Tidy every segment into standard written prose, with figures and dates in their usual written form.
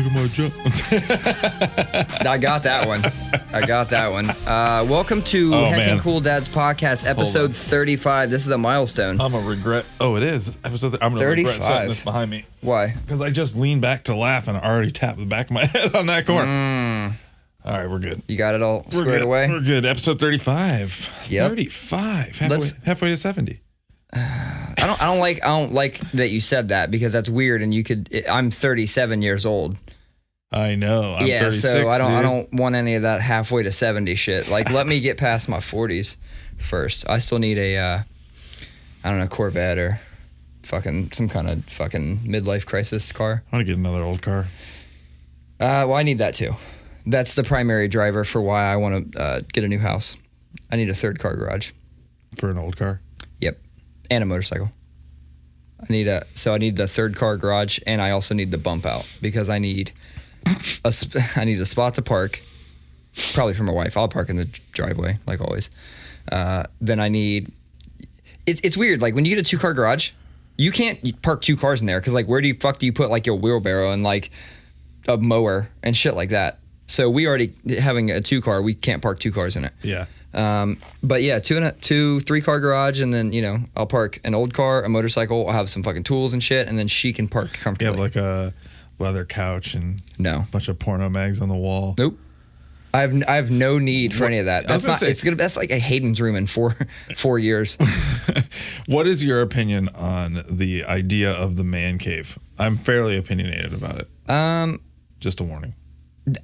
look at my jump. I got that one. Welcome to Heckin Cool Dad's podcast, episode 35. This is a milestone. I'm going to regret. Oh, it is. I'm going to regret setting this behind me. Why? Because I just leaned back to laugh and I already tapped the back of my head on that corner. All right, we're good. You got it all squared away? We're good. Episode 35. Yep. 35. Halfway to 70. I don't like that you said that because that's weird. And I'm 37 years old. I know. I'm 36. So I don't want any of that halfway to 70 shit. Like, let me get past my 40s first. I still need a Corvette or some kind of fucking midlife crisis car. I want to get another old car. Well, I need that too. That's the primary driver for why I want to get a new house. I need a third car garage. For an old car? Yep. And a motorcycle. I need the third car garage, and I also need the bump out because I need a spot to park, probably for my wife. I'll park in the driveway like always. Then I need. It's weird. Like when you get a 2-car garage, you can't park 2 cars in there because like where do you put like your wheelbarrow and like a mower and shit like that? So we already having a 2-car, we can't park 2 cars in it. Yeah. But yeah, 3-car garage, and then I'll park an old car, a motorcycle. I'll have some fucking tools and shit, and then she can park comfortably. You have like a leather couch and a bunch of porno mags on the wall. Nope. I have no need for any of that. That's like a Hayden's room in four years. What is your opinion on the idea of the man cave? I'm fairly opinionated about it. Just a warning.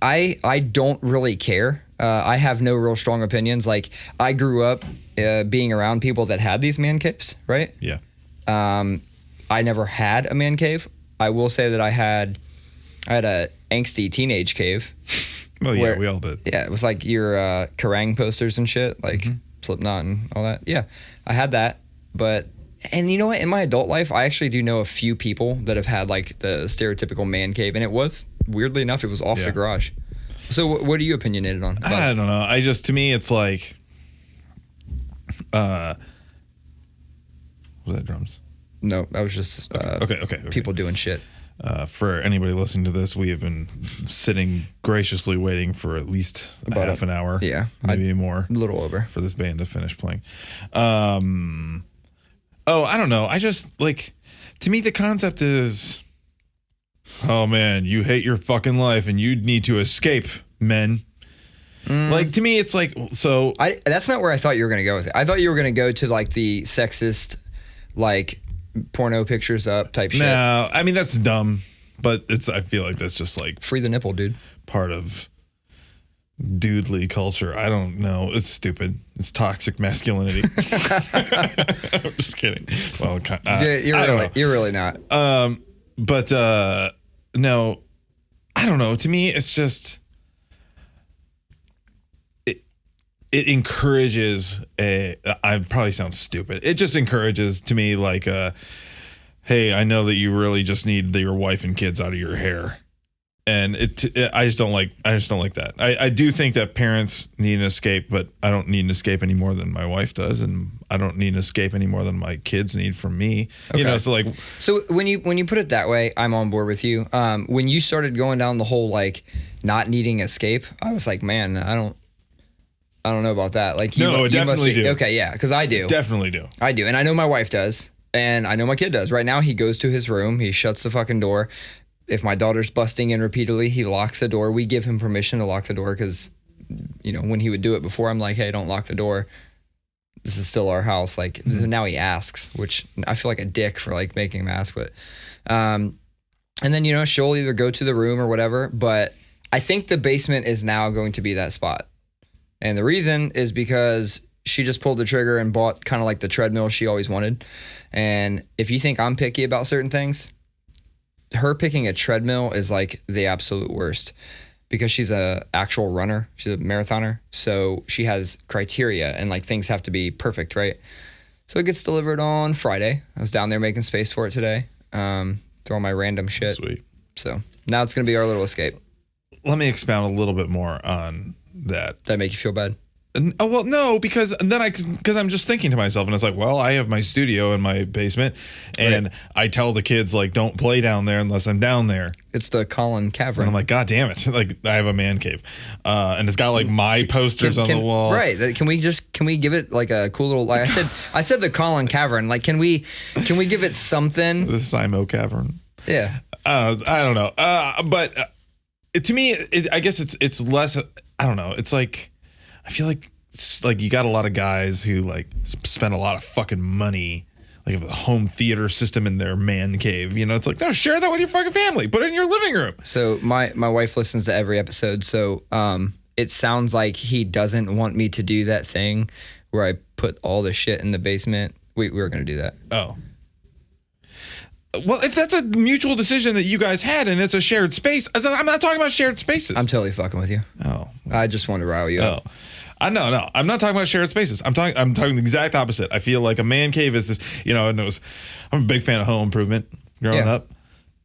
I don't really care. I have no real strong opinions. Like I grew up being around people that had these man caves, right? Yeah. I never had a man cave. I will say that I had a angsty teenage cave. Well, yeah, we all did. Yeah, it was like your Kerrang posters and shit, like Slipknot and all that. Yeah, I had that. And you know what? In my adult life, I actually do know a few people that have had like the stereotypical man cave, and it was, weirdly enough, it was off the garage. So what are you opinionated on? I don't know. To me, it's like, was that drums? No, that was just okay. people doing shit. For anybody listening to this, we have been sitting graciously waiting for at least about half an hour. Yeah. Maybe more. A little over. For this band to finish playing. I don't know. I just, like, to me, the concept is, oh, man, you hate your fucking life and you need to escape, men. Like, to me, it's like, so. That's not where I thought you were going to go with it. I thought you were going to go to, like, the sexist, like, porno pictures up type shit. No, I mean, that's dumb. But I feel like that's just, like. Free the nipple, dude. Part of dudely culture. I don't know. It's stupid. It's toxic masculinity. I'm just kidding. Well, you're really not. But no, I don't know. To me, it's just it encourages I probably sound stupid. It just encourages to me like hey, I know that you really just need your wife and kids out of your hair. And I just don't like that. I do think that parents need an escape, but I don't need an escape any more than my wife does, and I don't need an escape any more than my kids need from me. Okay. So when you put it that way, I'm on board with you. When you started going down the whole like not needing escape, I was like, man, I don't know about that. Like you definitely do. Okay, yeah, because I do. Definitely do. I do, and I know my wife does, and I know my kid does. Right now, he goes to his room, he shuts the fucking door. If my daughter's busting in repeatedly, he locks the door. We give him permission to lock the door because, when he would do it before, I'm like, hey, don't lock the door. This is still our house. Like, now he asks, which I feel like a dick for, like, making him ask. But, and then, she'll either go to the room or whatever. But I think the basement is now going to be that spot. And the reason is because she just pulled the trigger and bought kind of like the treadmill she always wanted. And if you think I'm picky about certain things, her picking a treadmill is like the absolute worst because she's a actual runner. She's a marathoner. So she has criteria and like things have to be perfect, right? So it gets delivered on Friday. I was down there making space for it today. Throwing my random shit. Sweet. So now it's going to be our little escape. Let me expound a little bit more on that. Did that make you feel bad? Oh, well, no, because I'm just thinking to myself, and it's like, well, I have my studio in my basement, and I tell the kids, like, don't play down there unless I'm down there. It's the Colin Cavern. And I'm like, God damn it! Like I have a man cave, and it's got like my posters on the wall. Right? Can we give it like a cool little? Like I said the Colin Cavern. Like can we give it something? The Simo Cavern. Yeah. I don't know. But to me, I guess it's less. I don't know. It's like I feel like it's like you got a lot of guys who like spend a lot of fucking money. Like a home theater system in their man cave. You know, it's like, no, share that with your fucking family. Put it in your living room. So my wife listens to every episode. So it sounds like he doesn't want me to do that thing where I put all the shit in the basement. We were going to do that. Oh. Well, if that's a mutual decision that you guys had and it's a shared space, I'm not talking about shared spaces. I'm totally fucking with you. Oh. I just wanted to rile you up. No. I'm not talking about shared spaces. I'm talking the exact opposite. I feel like a man cave is this, you know, and I'm a big fan of Home Improvement growing up.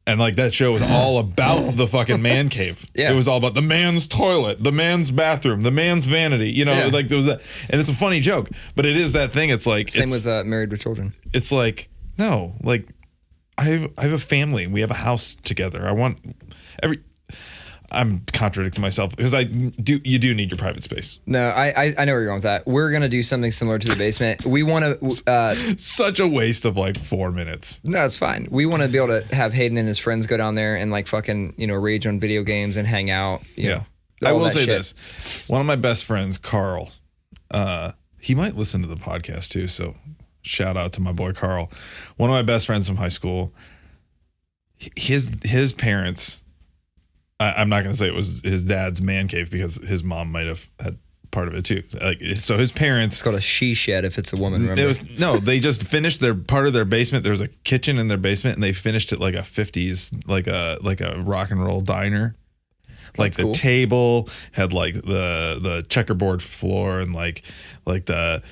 And like that show was all about the fucking man cave. Yeah. It was all about the man's toilet, the man's bathroom, the man's vanity, you know, like there was that. And it's a funny joke, but it is that thing. It's like, same with Married with Children. It's like, no, like I have a family. We have a house together. I'm contradicting myself because you do need your private space. No, I know where you're going with that. We're going to do something similar to the basement. We want to... Such a waste of like 4 minutes. No, it's fine. We want to be able to have Hayden and his friends go down there and like fucking, you know, rage on video games and hang out. You know, I will say this. One of my best friends, Carl, he might listen to the podcast too, so shout out to my boy Carl. One of my best friends from high school, his parents... I'm not going to say it was his dad's man cave because his mom might have had part of it too. Like, so his parents. It's called a she shed if it's a woman. Remember? They just finished their part of their basement. There was a kitchen in their basement, and they finished it like a 50s, like a rock and roll diner. Like the table had like the checkerboard floor and like the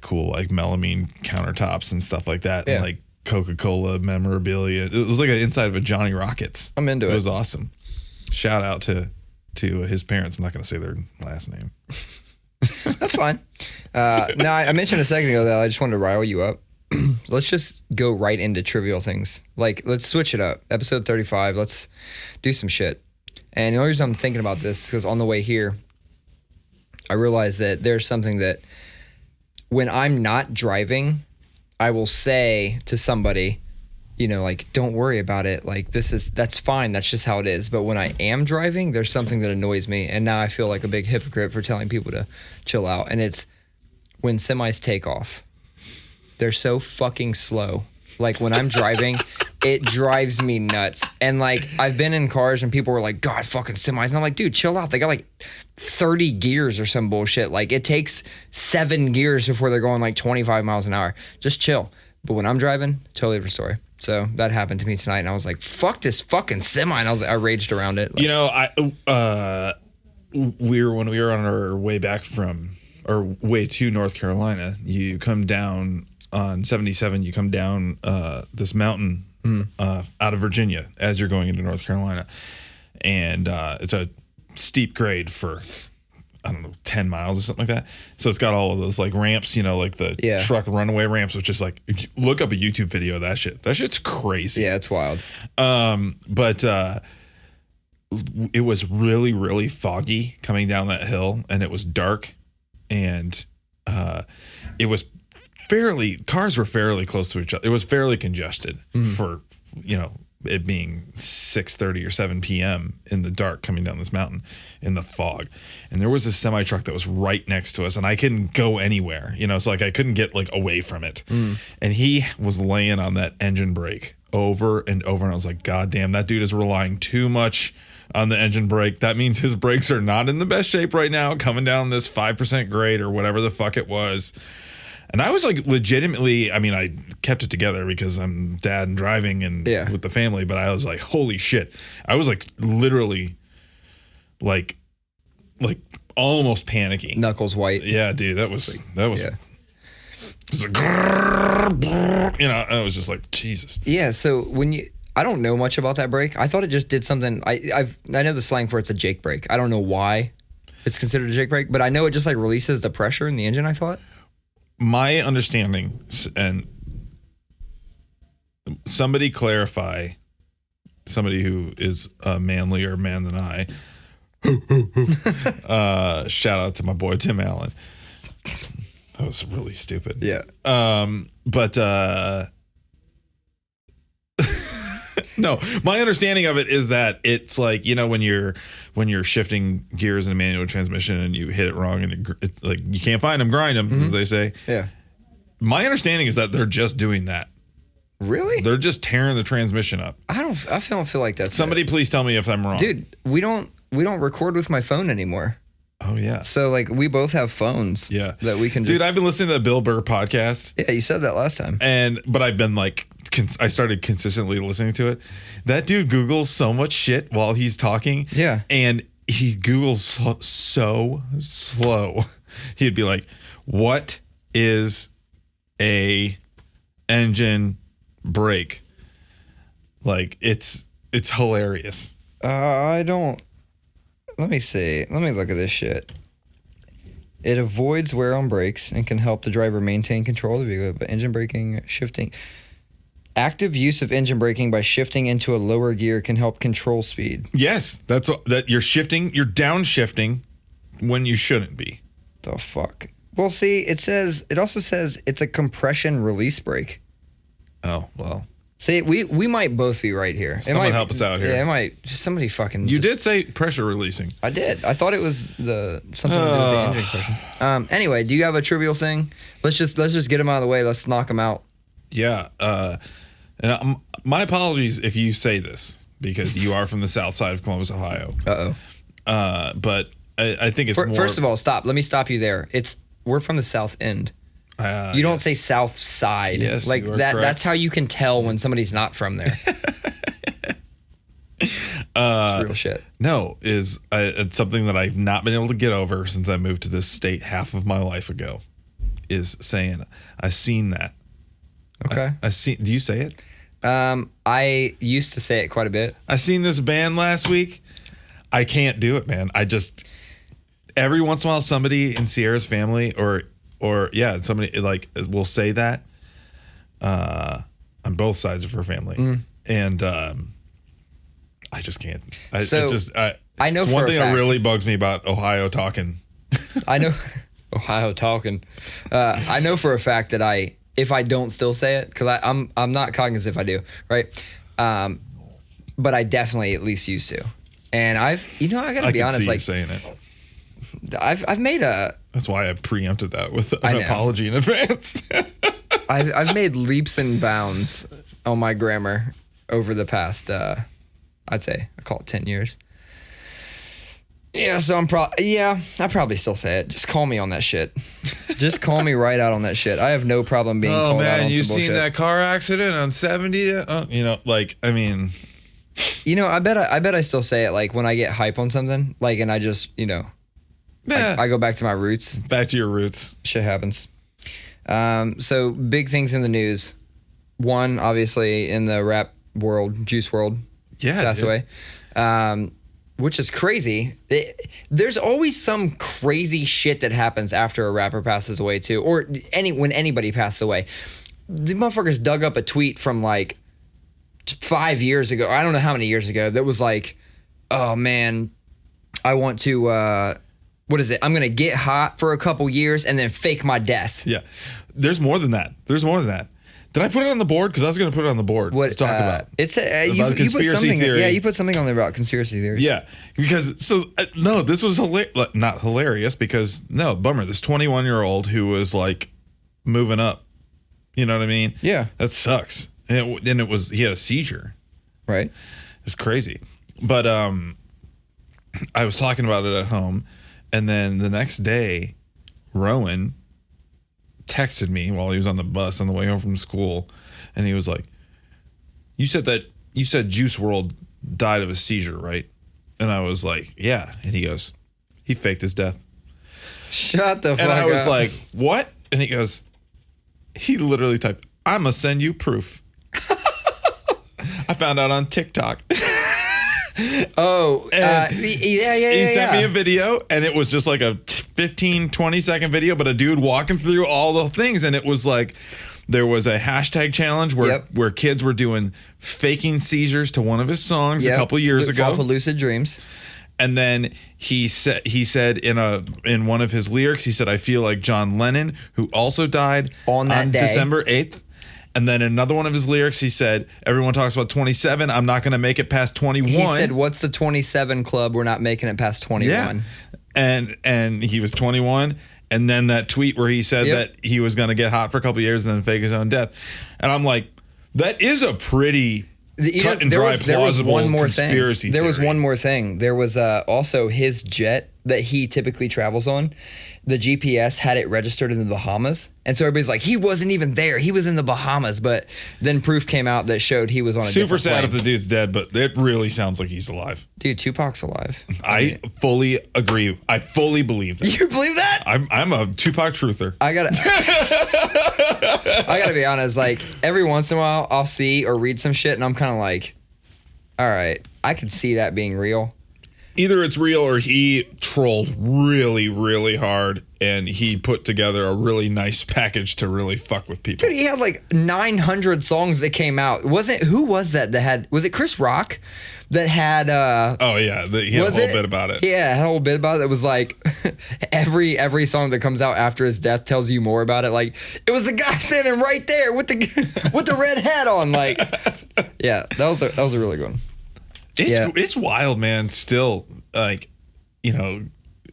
cool like melamine countertops and stuff like that. Yeah. And like Coca-Cola memorabilia. It was like an inside of a Johnny Rockets. I'm into it. It was awesome. Shout out to his parents. I'm not going to say their last name. That's fine. Now, I mentioned a second ago that I just wanted to rile you up. Let's just go right into trivial things. Like, let's switch it up. Episode 35, let's do some shit. And the only reason I'm thinking about this is because on the way here, I realized that there's something that when I'm not driving, I will say to somebody, you know, like, don't worry about it. Like, that's fine. That's just how it is. But when I am driving, there's something that annoys me. And now I feel like a big hypocrite for telling people to chill out. And it's when semis take off. They're so fucking slow. Like, when I'm driving, it drives me nuts. And, like, I've been in cars and people were like, God, fucking semis. And I'm like, dude, chill out. They got, like, 30 gears or some bullshit. Like, it takes 7 gears before they're going, like, 25 miles an hour. Just chill. But when I'm driving, totally different story. So that happened to me tonight, and I was like, "Fuck this fucking semi!" And I raged around it. Like, you know, when we were on our way back from or way to North Carolina, you come down on 77. You come down this mountain out of Virginia as you're going into North Carolina, and it's a steep grade for, I don't know, 10 miles or something like that. So it's got all of those like ramps, you know, like the truck runaway ramps, which is like, look up a YouTube video of that shit. That shit's crazy. Yeah, it's wild. But it was really, really foggy coming down that hill, and it was dark, and it was cars were fairly close to each other. It was fairly congested for, you know, it being 6:30 or 7 p.m. in the dark coming down this mountain in the fog. And there was a semi truck that was right next to us, and I couldn't go anywhere, you know, so like I couldn't get like away from it. And he was laying on that engine brake over and over, and I was like, God damn, that dude is relying too much on the engine brake. That means his brakes are not in the best shape right now coming down this 5% grade or whatever the fuck it was. And I was like legitimately, I mean, I kept it together because I'm dad and driving and with the family, but I was like, holy shit. I was like literally like almost panicky. Knuckles white. Yeah, dude, that was it was like, you know, I was just like, Jesus. Yeah, so I don't know much about that brake. I thought it just did something. I know the slang for it's a Jake brake. I don't know why it's considered a Jake brake, but I know it just like releases the pressure in the engine, I thought. My understanding, and somebody clarify somebody who is a manlier man than I. Shout out to my boy Tim Allen. That was really stupid. Yeah. But no, my understanding of it is that it's like, you know, when you're shifting gears in a manual transmission and you hit it wrong and it's like you can't find them, grind them, as they say. Yeah. My understanding is that they're just doing that. Really? They're just tearing the transmission up. I don't feel like that's Somebody please tell me if I'm wrong. Dude, we don't record with my phone anymore. Oh yeah. So like we both have phones. Yeah. That we can just, Dude, I've been listening to the Bill Burr podcast. Yeah, you said that last time. But I've been like, I started consistently listening to it. That dude Googles so much shit while he's talking. Yeah. And he Googles so slow. He'd be like, what is a engine brake? Like, it's hilarious. Let me see. Let me look at this shit. It avoids wear on brakes and can help the driver maintain control of the vehicle, but engine braking, shifting. Active use of engine braking by shifting into a lower gear can help control speed. Yes, that you're shifting, you're downshifting when you shouldn't be. The fuck? Well, see, it also says it's a compression release brake. Oh, well. See, we might both be right here. Someone help us out here. Yeah, it might. Just somebody fucking. You did say pressure releasing. I did. I thought it was something to do with the engine compression. Anyway, do you have a trivial thing? Let's just get them out of the way. Let's knock them out. Yeah. And my apologies if you say this because you are from the south side of Columbus, Ohio. But I think it's more. First of all, stop. Let me stop you there. We're from the south end. You don't say south side. Yes, like you are that. correct. That's how you can tell when somebody's not from there. It's real shit. No, it's something that I've not been able to get over since I moved to this state half of my life ago. Is saying I seen that. Okay. I seen. Do you say it? I used to say it quite a bit. I seen this band last week. I can't do it, man. I just every once in a while somebody in Sierra's family or somebody like will say that on both sides of her family, and I just can't. I know it's one for a thing that fact. really bugs me about Ohio talking. I know Ohio talking. I know for a fact that if I don't still say it, because I'm not cognizant if I do, right? But I definitely at least used to, and I gotta be honest, see like you saying it. I've made That's why I preempted that with I an know. apology in advance. I've made leaps and bounds on my grammar over the past, I'd say I call it 10 years. Yeah, so I probably still say it. Just call me on that shit. Just call me right out on that shit. I have no problem being called out on you some seen bullshit. that car accident on 70? I mean, I bet I still say it like when I get hype on something, like, and I just, I go back to my roots. back to your roots. Shit happens. So big things in the news. One, obviously, in the rap world, Juice WRLD passed away, which is crazy. There's always some crazy shit that happens after a rapper passes away too, or when anybody passes away. The motherfuckers dug up a tweet from like 5 years ago. I don't know how many years ago. That was like, oh man, I want to. What is it? I'm gonna get hot for a couple years and then fake my death. Yeah. There's more than that. Did I put it on the board? Because I was going to put it on the board to talk about. It's about you put conspiracy something. theory. Yeah, you put something on there about conspiracy theories. Yeah, because no, this was not hilarious because bummer. This 21-year-old who was like moving up. You know what I mean? Yeah, that sucks. And he had a seizure. Right. It was crazy. But I was talking about it at home, and then the next day, Rowan texted me while he was on the bus on the way home from school, and he was like, you said Juice WRLD died of a seizure, right? And I was like, yeah. And he goes, he faked his death. Shut the fuck up. And I was like, what? And he goes, he literally typed, I'm gonna send you proof. I found out on TikTok. Oh, yeah. He sent me a video, and it was just like a 15, 20-second video, but a dude walking through all the things, and it was like, there was a hashtag challenge where kids were faking seizures to one of his songs a couple years ago. Fall for Lucid Dreams. And then he said in one of his lyrics, he said, "I feel like John Lennon, who also died on that day, December 8th." And then another one of his lyrics, he said, "Everyone talks about 27. I'm not going to make it past 21." He said, "What's the 27 club? We're not making it past 21." Yeah. And he was 21. And then that tweet where he said that he was going to get hot for a couple of years and then fake his own death. And I'm like, that is a pretty cut and dry plausible conspiracy theory. There was one more thing. There was also his jet that he typically travels on. The GPS had it registered in the Bahamas. And so everybody's like, he wasn't even there. He was in the Bahamas. But then proof came out that showed he was on a different plane. Super sad if the dude's dead, but it really sounds like he's alive. Dude, Tupac's alive. I fully agree. I fully believe that. You believe that? I'm a Tupac truther. I gotta be honest. Like, every once in a while, I'll see or read some shit, and I'm kind of like, all right, I can see that being real. Either it's real or he trolled really, really hard and he put together a really nice package to really fuck with people. Dude, he had like 900 songs that came out. Who was that had, was it Chris Rock that had, oh yeah, he had a whole bit about it. Yeah, a whole bit about it. It was like every song that comes out after his death tells you more about it. Like, it was the guy standing right there with the red hat on. Like, yeah, that was a really good one. It's wild, man. Still, like, you know,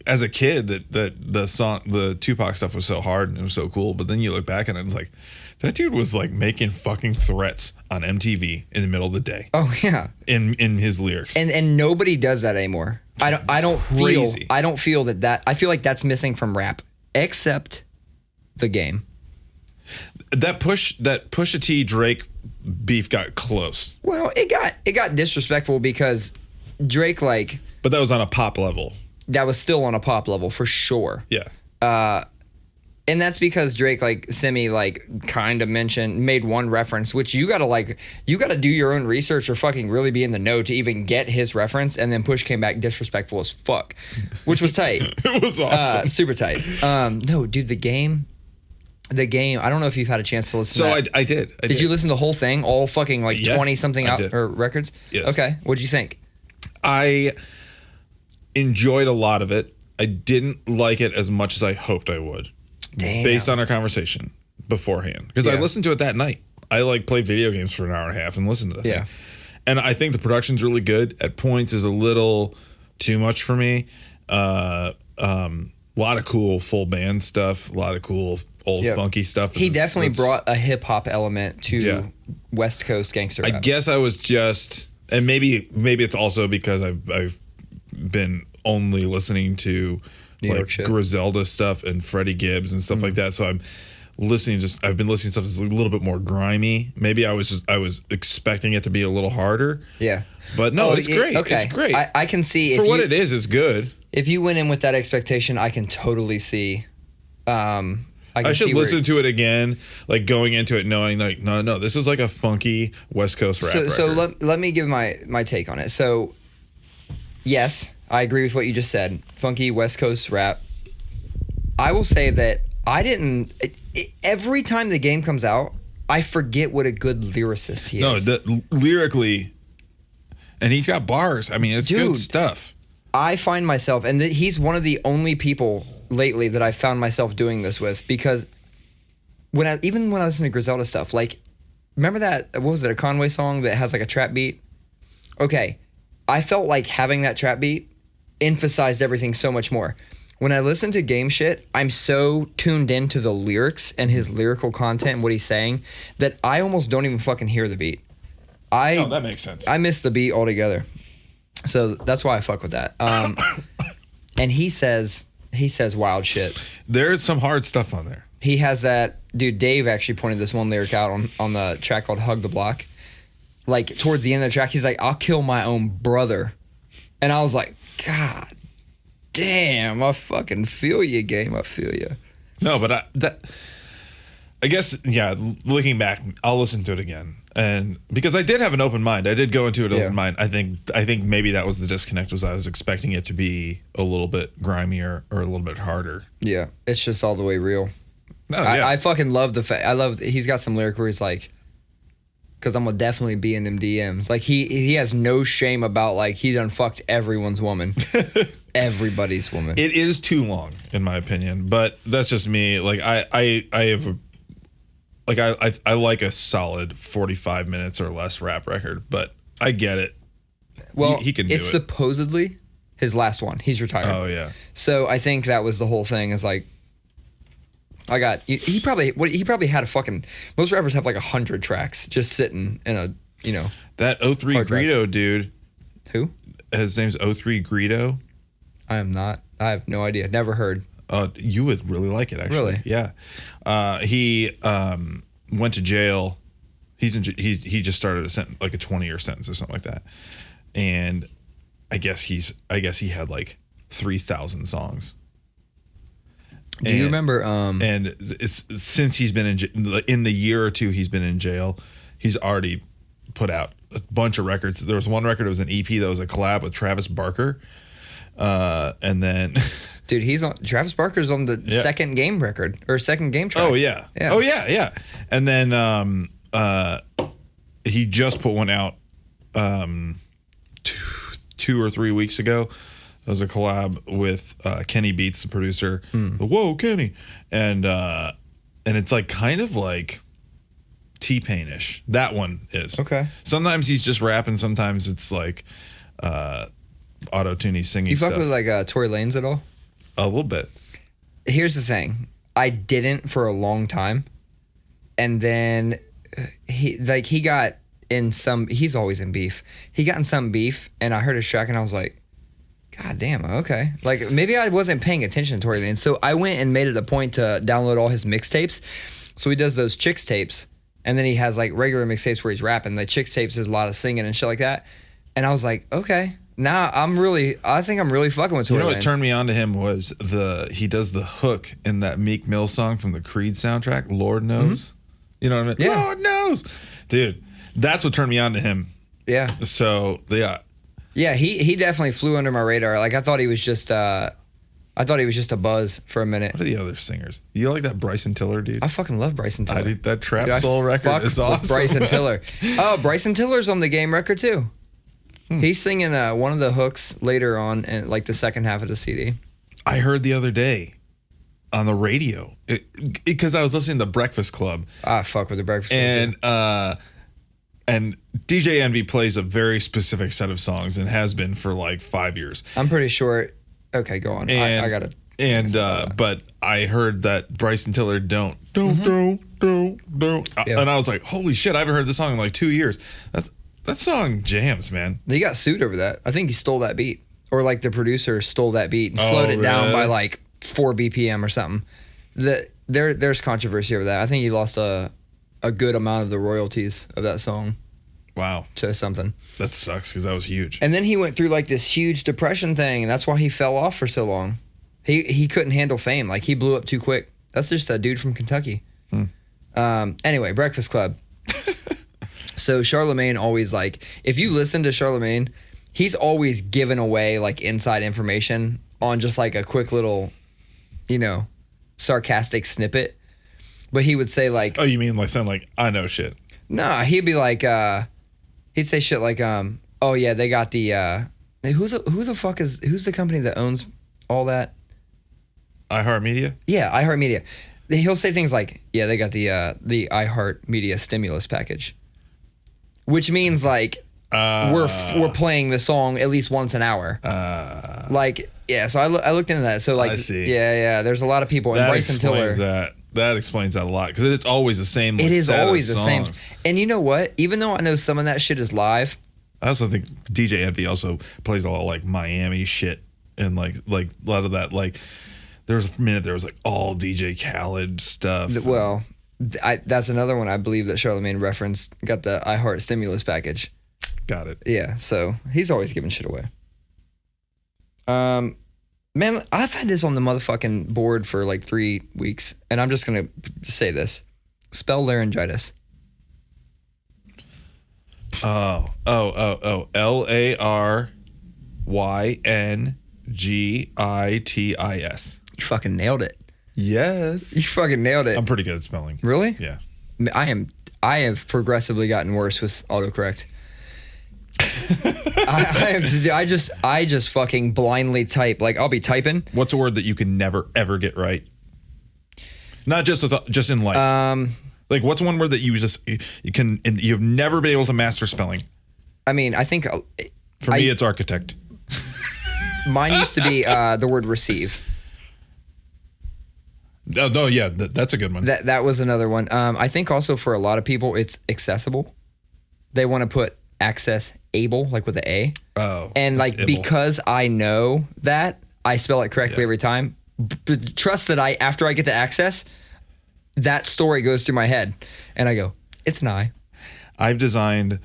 as a kid, that the Tupac stuff was so hard and it was so cool. But then you look back and it's like, that dude was like making fucking threats on MTV in the middle of the day. Oh yeah, in his lyrics, and nobody does that anymore. I don't feel that. I feel like that's missing from rap, except the Game. That Pusha T Drake beef got close. Well, it got disrespectful because Drake, like, but that was on a pop level. That was still on a pop level for sure. Yeah. And that's because Drake, like, kind of made one reference, which you gotta do your own research or fucking really be in the know to even get his reference. And then Push came back disrespectful as fuck, which was tight. It was awesome. Super tight. No, dude, the game. I don't know if you've had a chance to listen to that. I did. Did you listen to the whole thing? All fucking like 20 something out or records? Yes. Okay. What'd you think? I enjoyed a lot of it. I didn't like it as much as I hoped I would. Damn. Based on our conversation beforehand. Because I listened to it that night. I like played video games for an hour and a half and listened to the thing. And I think the production's really good. At points is a little too much for me. A lot of cool full band stuff. A lot of cool old funky stuff. He definitely brought a hip hop element to West Coast gangster rap. I guess I was just, and maybe it's also because I've been only listening to New York shit. Griselda stuff and Freddie Gibbs and stuff like that. So I've been listening to stuff that's a little bit more grimy. Maybe I was expecting it to be a little harder. Yeah. But no, it's great. Okay. It's great. I can see for what it is, it's good. If you went in with that expectation, I can totally see. I should listen to it again, like going into it knowing like, no, this is like a funky West Coast rap record. So let me give my take on it. So, yes, I agree with what you just said. Funky West Coast rap. I will say that I didn't. Every time the Game comes out, I forget what a good lyricist he is. No, lyrically, and he's got bars. I mean, it's good stuff. I find myself, and he's one of the only people lately that I found myself doing this with, because even when I listen to Griselda stuff, like, remember that, what was it, a Conway song that has like a trap beat? Okay, I felt like having that trap beat emphasized everything so much more. When I listen to Game shit, I'm so tuned into the lyrics and his lyrical content and what he's saying that I almost don't even fucking hear the beat. Oh, that makes sense. I miss the beat altogether. So that's why I fuck with that. And he says wild shit. There's some hard stuff on there. He has that, dude, Dave actually pointed this one lyric out on the track called Hug the Block. Like, towards the end of the track, he's like, I'll kill my own brother. And I was like, God damn, I fucking feel you, Game. I feel you. No, but I guess, looking back, I'll listen to it again. And because I did have an open mind, I did go into it open mind. I think maybe that was the disconnect, was I was expecting it to be a little bit grimier or a little bit harder. Yeah, it's just all the way real. No, yeah. I fucking love the fact. I love he's got some lyric where he's like, because I'm gonna definitely be in them DMs. Like he has no shame about like he done fucked everyone's woman, everybody's woman. It is too long, in my opinion, but that's just me. Like I have a, like I like a solid 45 minutes or less rap record, but I get it. Well, he can do it's it. Supposedly his last one. He's retired. Oh yeah. So I think that was the whole thing. Is like, he probably had a fucking. Most rappers have like 100 tracks just sitting in a That 03 Greedo dude. Who? His name's 03 Greedo. I am not. I have no idea. Never heard. You would really like it, actually. Really? Yeah. He went to jail. He just started a sentence, like a 20-year sentence or something like that. And I guess he had like 3,000 songs. Do you remember? And it's since he's been in the year or two he's been in jail, he's already put out a bunch of records. There was one record that was an EP that was a collab with Travis Barker. And then dude, Travis Barker's on the second game record or second game track. Oh yeah. Oh yeah. And then he just put one out 2 or 3 weeks ago. It was a collab with Kenny Beats, the producer. Whoa, Kenny. And it's like kind of like T-Pain-ish. That one is. Okay. Sometimes he's just rapping, sometimes it's like auto-tune singing You fuck stuff. with like Tory Lanez at all? A little bit. Here's the thing. I didn't for a long time. And then he got in some, he's always in beef. He got in some beef and I heard his track and I was like, God damn, okay. Like maybe I wasn't paying attention to Tory Lanez. So I went and made it a point to download all his mixtapes. So he does those Chicks tapes and then he has like regular mixtapes where he's rapping. The Chicks tapes is a lot of singing and shit like that. And I was like, okay. Now I think I'm really fucking with Tory Lanez. What turned me on to him was he does the hook in that Meek Mill song from the Creed soundtrack, Lord Knows. Mm-hmm. You know what I mean? Yeah. Lord knows. Dude, that's what turned me on to him. Yeah. So, yeah. Yeah, he definitely flew under my radar. Like I thought he was just a buzz for a minute. What are the other singers? You like that Bryson Tiller dude? I fucking love Bryson Tiller. I did that Trap Soul record is awesome. Bryson Tiller. Oh, Bryson Tiller's on the game record too. He's singing one of the hooks later on in like the second half of the CD. I heard the other day on the radio because I was listening to the Breakfast Club. Fuck with the Breakfast Club. And DJ Envy plays a very specific set of songs and has been for like 5 years. I'm pretty sure. Okay, go on. I got it. And but I heard that Bryson Tiller don't. Yeah. And I was like, holy shit! I haven't heard this song in like 2 years. That song jams, man. He got sued over that. I think he stole that beat, or like the producer stole that beat and slowed it down by like 4 BPM or something. There's controversy over that. I think he lost a good amount of the royalties of that song. Wow. To something. That sucks because that was huge. And then he went through like this huge depression thing, and that's why he fell off for so long. He couldn't handle fame. Like he blew up too quick. That's just a dude from Kentucky. Anyway, Breakfast Club. So Charlemagne always like, if you listen to Charlemagne, he's always giving away like inside information on just like a quick little, sarcastic snippet. But he would say like, oh, you mean like sound like I know shit? Nah, he'd be like, he'd say shit like, oh yeah, they got the who's the company that owns all that? iHeartMedia? Yeah, iHeartMedia. He'll say things like, yeah, they got the iHeartMedia stimulus package. Which means like we're playing the song at least once an hour. So I looked into that. So like, I see. Yeah, there's a lot of people. And Bryson Tiller. That explains that a lot because it's always the same. It is always the same. And you know what? Even though I know some of that shit is live, I also think DJ Envy also plays a lot of like Miami shit and like a lot of that. Like there was a minute there was like all DJ Khaled stuff. Well, that's another one I believe that Charlemagne referenced. Got the iHeart stimulus package. Got it. Yeah, so he's always giving shit away. Man, I've had this on the motherfucking board for like 3 weeks, and I'm just gonna say this: spell laryngitis. Oh, LARYNGITIS. You fucking nailed it. Yes. You fucking nailed it. I'm pretty good at spelling. Really? Yeah. I have progressively gotten worse with autocorrect. I just fucking blindly type. Like I'll be typing. What's a word that you can never ever get right? Not just just in life. Like what's one word that you've never been able to master spelling? I mean, I think for me it's architect. Mine used to be the word receive. Oh, no, yeah, that's a good one. That was another one. I think also for a lot of people it's accessible. They want to put access able, like with the A. Oh. And like because I know that, I spell it correctly every time. But trust that after I get to access, that story goes through my head, and I go, it's nigh. I've designed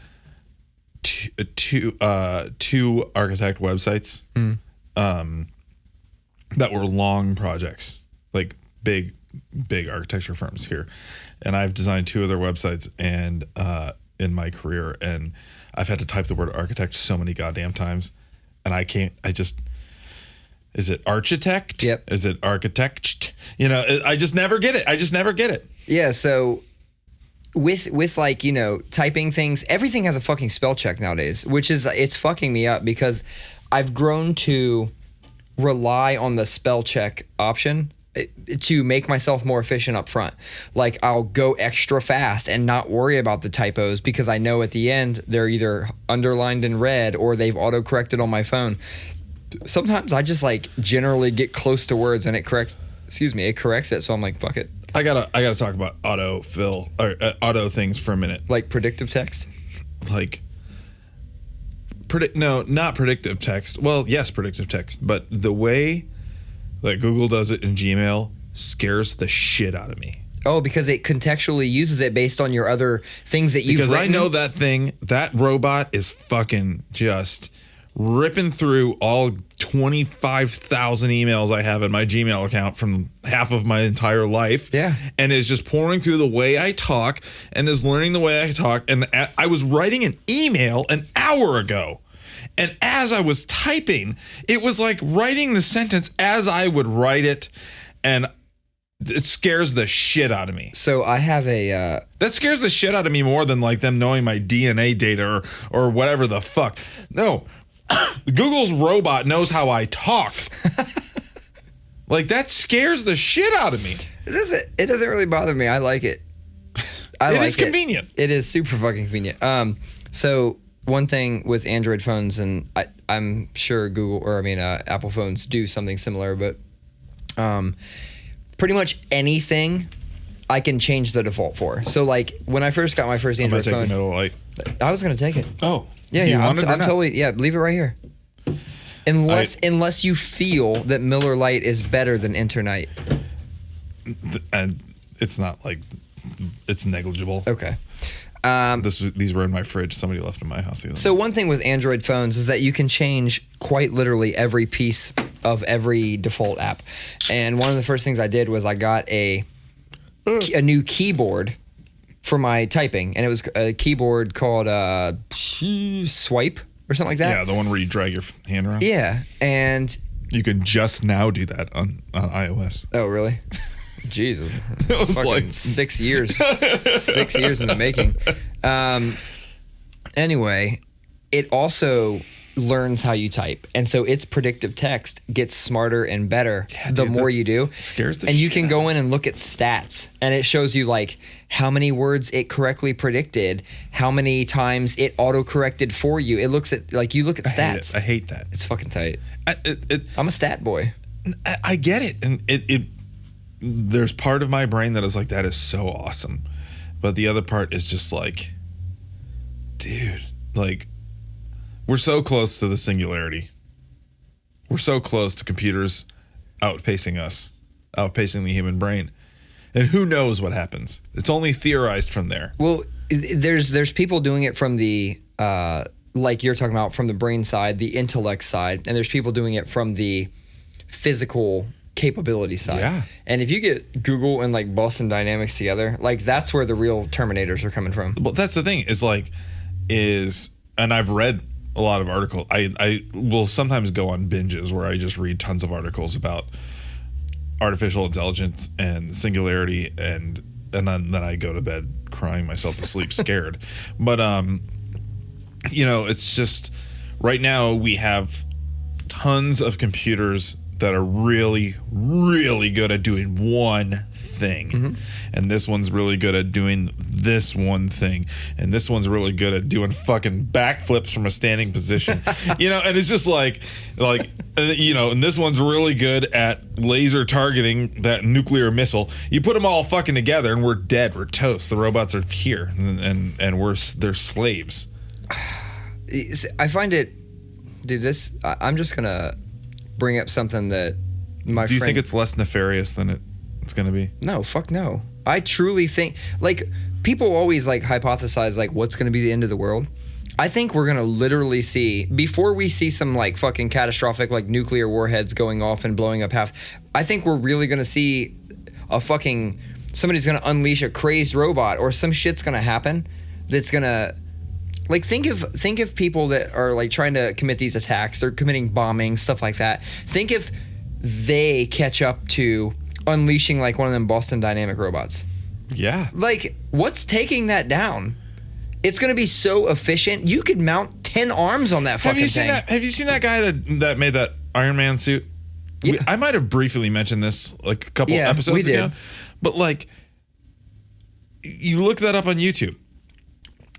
two architect websites that were long projects, like big architecture firms here, and I've designed two of their websites and in my career, and I've had to type the word architect so many goddamn times, and is it architect? Yep. Is it architect? I just never get it. Yeah, so with like, typing things, everything has a fucking spell check nowadays, which is, it's fucking me up because I've grown to rely on the spell check option to make myself more efficient up front. Like I'll go extra fast and not worry about the typos because I know at the end they're either underlined in red or they've auto-corrected on my phone. Sometimes I just like generally get close to words and it corrects it. So I'm like, fuck it. I gotta talk about autofill or auto things for a minute. Like predictive text? Like not predictive text. Well, yes, predictive text, but the way that Google does it in Gmail scares the shit out of me. Oh, because it contextually uses it based on your other things that you've written? Because I know that robot is fucking just ripping through all 25,000 emails I have in my Gmail account from half of my entire life. Yeah. And is just pouring through the way I talk and is learning the way I talk. And I was writing an email an hour ago. And as I was typing, it was like writing the sentence as I would write it. And it scares the shit out of me. So I have that scares the shit out of me more than like them knowing my DNA data or whatever the fuck. No. Google's robot knows how I talk. Like that scares the shit out of me. It doesn't really bother me. I like it. It is convenient. It is super fucking convenient. So one thing with Android phones, and I'm sure Apple phones do something similar, but pretty much anything I can change the default for. So like when I first got my first Android phone, the middle light. I was gonna take it. Oh. Yeah, I'm totally, leave it right here. Unless you feel that Miller Lite is better than Internight. And it's not like, it's negligible. Okay. These were in my fridge. Somebody left in my house. So one thing with Android phones is that you can change quite literally every piece of every default app. And one of the first things I did was I got a new keyboard for my typing, and it was a keyboard called Swipe or something like that. Yeah, the one where you drag your hand around. Yeah, and you can just now do that on iOS. Oh, really? Jesus, it was like 6 years, 6 years in the making. Anyway, it also learns how you type, and so its predictive text gets smarter and better the more you do. Scares the and you shit can go in and look at stats, and it shows you like how many words it correctly predicted, how many times it auto-corrected for you. It looks at like you look at stats. I hate that. It's fucking tight. I'm a stat boy. I get it, and it there's part of my brain that is like, that is so awesome, but the other part is just like, dude, like, we're so close to the singularity. We're so close to computers outpacing us, outpacing the human brain. And who knows what happens? It's only theorized from there. Well, there's people doing it from the, like you're talking about, from the brain side, the intellect side, and there's people doing it from the physical capability side. Yeah. And if you get Google and like Boston Dynamics together, like that's where the real Terminators are coming from. Well, that's the thing and I've read a lot of articles. I will sometimes go on binges where I just read tons of articles about artificial intelligence and singularity, and then I go to bed crying myself to sleep scared. But it's just right now we have tons of computers that are really, really good at doing one thing. And this one's really good at doing this one thing. And this one's really good at doing fucking backflips from a standing position. And it's just and this one's really good at laser targeting that nuclear missile. You put them all fucking together and we're dead. We're toast. The robots are here and they're slaves. I find it, dude, I'm just going to bring up something that my friend... Do you think it's less nefarious than it's going to be? No, fuck no. I truly think, people always, hypothesize, what's going to be the end of the world. I think we're going to literally see, before we see some, fucking catastrophic, nuclear warheads going off and blowing up half, I think we're really going to see somebody's going to unleash a crazed robot, or some shit's going to happen that's going to... think of people that are trying to commit these attacks. They're committing bombings, stuff like that. Think if they catch up to unleashing one of them Boston Dynamic robots. Yeah. What's taking that down? It's going to be so efficient. You could mount 10 arms on that fucking thing. Have you seen that guy that made that Iron Man suit? Yeah. I might have briefly mentioned this a couple episodes we ago. did. But you look that up on YouTube.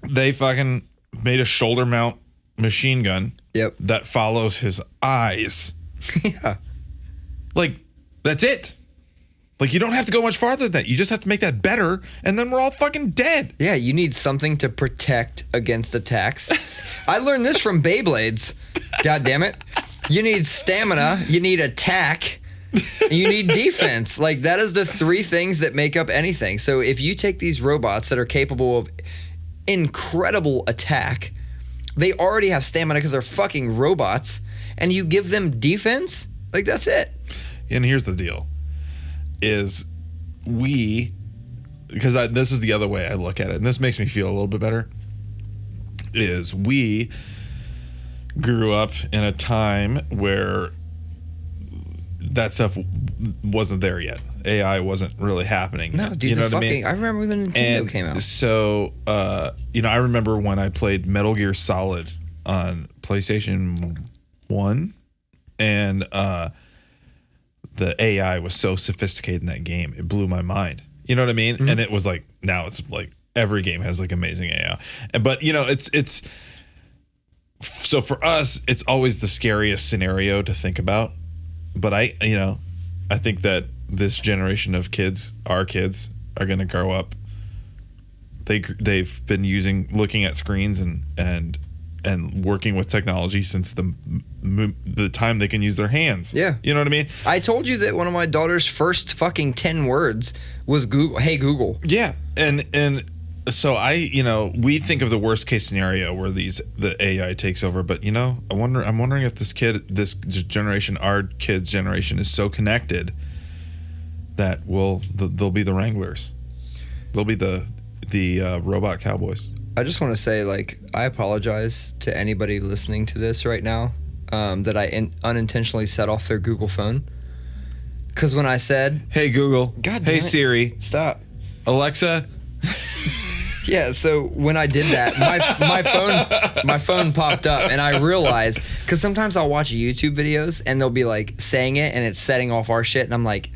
They fucking made a shoulder mount machine gun that follows his eyes. Yeah. That's it. You don't have to go much farther than that. You just have to make that better, and then we're all fucking dead. Yeah, you need something to protect against attacks. I learned this from Beyblades. God damn it. You need stamina, you need attack, and you need defense. That is the three things that make up anything. So if you take these robots that are capable of incredible attack, they already have stamina because they're fucking robots, and you give them defense, that's it. And here's the deal is because this is the other way I look at it, and this makes me feel a little bit better, is we grew up in a time where that stuff wasn't there yet. AI wasn't really happening. No, dude, I remember when the Nintendo came out. So, I remember when I played Metal Gear Solid on PlayStation 1, and the AI was so sophisticated in that game. It blew my mind. You know what I mean? Mm-hmm. And it was now it's every game has amazing AI. But, it's so for us, it's always the scariest scenario to think about. But I think that this generation of kids, our kids, are going to grow up. They've been looking at screens and working with technology since the time they can use their hands. Yeah. You know what I mean? I told you that one of my daughter's first fucking 10 words was Google. Hey, Google. Yeah. And so we think of the worst case scenario where the AI takes over, but I'm wondering if this generation, our kids' generation, is so connected that they'll be the wranglers. They'll be the robot cowboys. I just want to say, I apologize to anybody listening to this right now that I unintentionally set off their Google phone. Because when I said, "Hey Google," God damn "Hey it. Siri," Stop, Alexa. Yeah, so when I did that, my phone popped up, and I realized, because sometimes I'll watch YouTube videos and they'll be saying it and it's setting off our shit, and I'm like,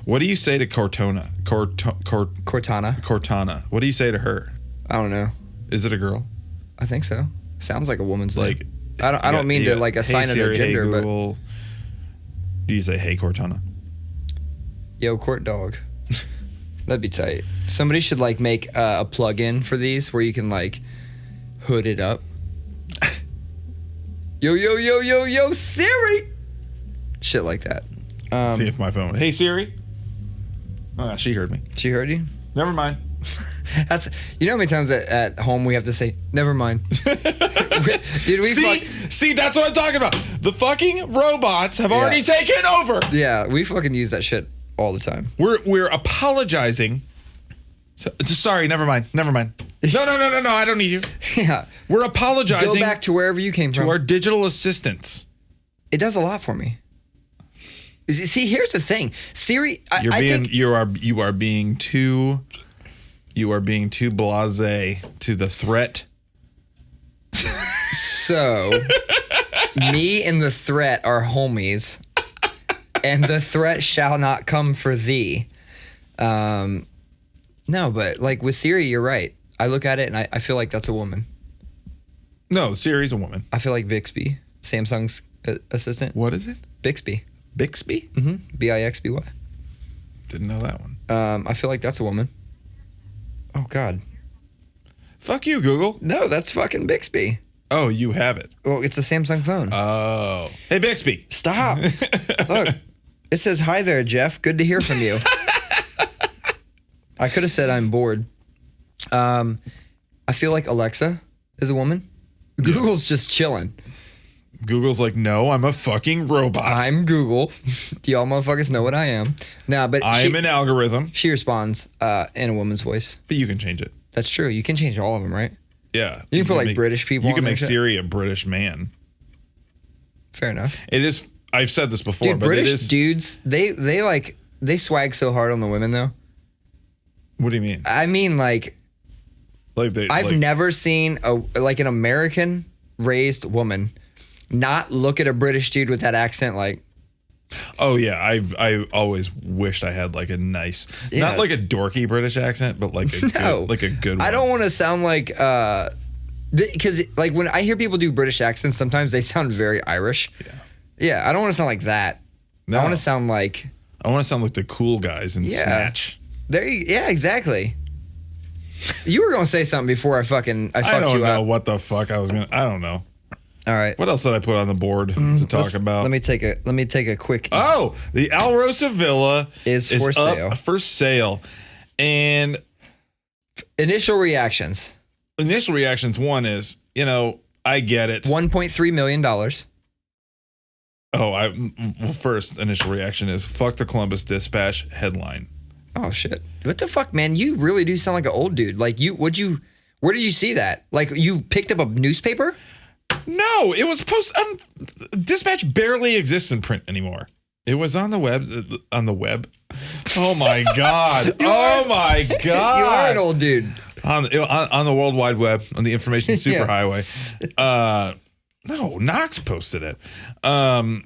what do you say to Cortana? Cortana. What do you say to her? I don't know. Is it a girl? I think so. Sounds like a woman's name. I don't mean to assign it a gender, hey Google, but do you say hey Cortana? Yo, Court Dog. That'd be tight. Somebody should make a plug-in for these where you can hood it up. Yo, Siri. Shit like that. See if my phone. Hey Siri. She heard me. She heard you? Never mind. That's how many times at home we have to say never mind. Did we see that's what I'm talking about. The fucking robots have already taken over. Yeah, we fucking use that shit all the time. We're apologizing. Sorry, never mind. No, I don't need you. Yeah. We're apologizing. Go back to wherever you came from. To our digital assistants. It does a lot for me. See, here's the thing. Siri, You are being too blasé to the threat. So, me and the threat are homies, and the threat shall not come for thee. No, but like with Siri, you're right. I look at it and I feel like that's a woman. No, Siri's a woman. I feel like Bixby, Samsung's assistant. What is it? Bixby. Bixby? Mm-hmm. Bixby. Didn't know that one. I feel like that's a woman. Oh, God. Fuck you, Google. No, that's fucking Bixby. Oh, you have it. Well, it's a Samsung phone. Oh. Hey, Bixby. Stop. Look, it says, hi there, Jeff. Good to hear from you. I could have said I'm bored. I feel like Alexa is a woman. Google's just chilling. Google's like, no, I'm a fucking robot. I'm Google. Do y'all motherfuckers know what I am? Nah, but I am an algorithm. She responds in a woman's voice. But you can change it. That's true. You can change all of them, right? Yeah. You can put like British people. You can on make there. Siri a British man. Fair enough. It is. I've said this before, Dude, but British it is. dudes, they swag so hard on the women though. What do you mean? I mean, like I've never seen an American raised woman not look at a British dude with that accent like. Oh yeah, I always wished I had like a nice, not like a dorky British accent, but like a good one. I don't want to sound like because like when I hear people do British accents, sometimes they sound very Irish. Yeah, I don't want to sound like that. No. I want to sound like the cool guys in Snatch. Yeah, exactly. You were gonna say something before I fucked you up. I don't know what the fuck I was gonna. I don't know. All right. What else did I put on the board to talk about? Let me take a quick. Oh, the Alrosa Villa is for sale. Up for sale, and initial reactions. One is, I get it. $1.3 million. First initial reaction is fuck the Columbus Dispatch headline. Oh shit! What the fuck, man? You really do sound like an old dude. Like where did you see that? Like you picked up a newspaper? No, it was Dispatch barely exists in print anymore. It was on the web. Oh my god! My god! You are an old dude. On the World Wide Web, on the information superhighway. No, Knox posted it.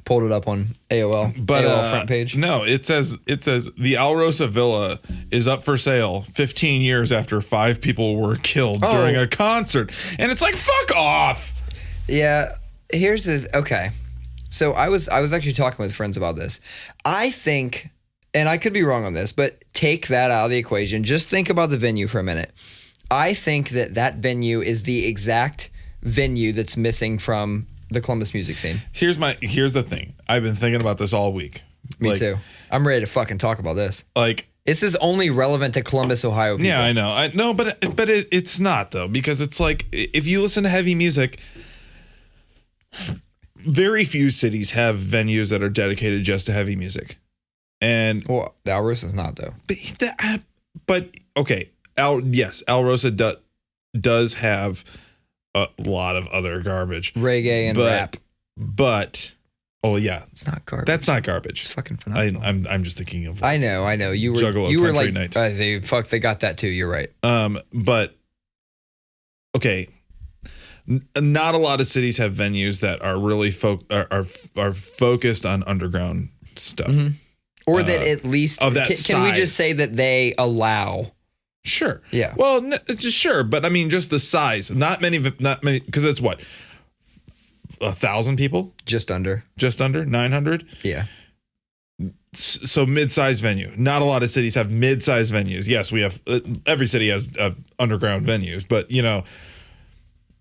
Pulled it up on AOL. But AOL front page. No, it says the Alrosa Villa is up for sale 15 years after 5 people were killed during a concert, and it's like fuck off. Yeah, here's this. Okay, so I was actually talking with friends about this. I think, and I could be wrong on this, but take that out of the equation. Just think about the venue for a minute. I think that venue is the exact venue that's missing from the Columbus music scene. Here's the thing. I've been thinking about this all week. Me too. I'm ready to fucking talk about this. Like, this is only relevant to Columbus, Ohio people. Yeah, I know. But it's not though, because it's like if you listen to heavy music, very few cities have venues that are dedicated just to heavy music. And the Alrosa's not though. But okay, Alrosa does have a lot of other garbage, reggae and rap. But it's not garbage. That's not garbage. It's fucking phenomenal. I'm just thinking of. I know. You were like nights. They got that too. You're right. But okay. Not a lot of cities have venues that are really are focused on underground stuff, or that at least of that can we just say that they allow? Sure. Yeah. Well, sure, but I mean, just the size. Not many, because it's what 1,000 people, just under 900. Yeah. So mid-sized venue. Not a lot of cities have mid-sized venues. Yes, we have. Every city has underground venues, but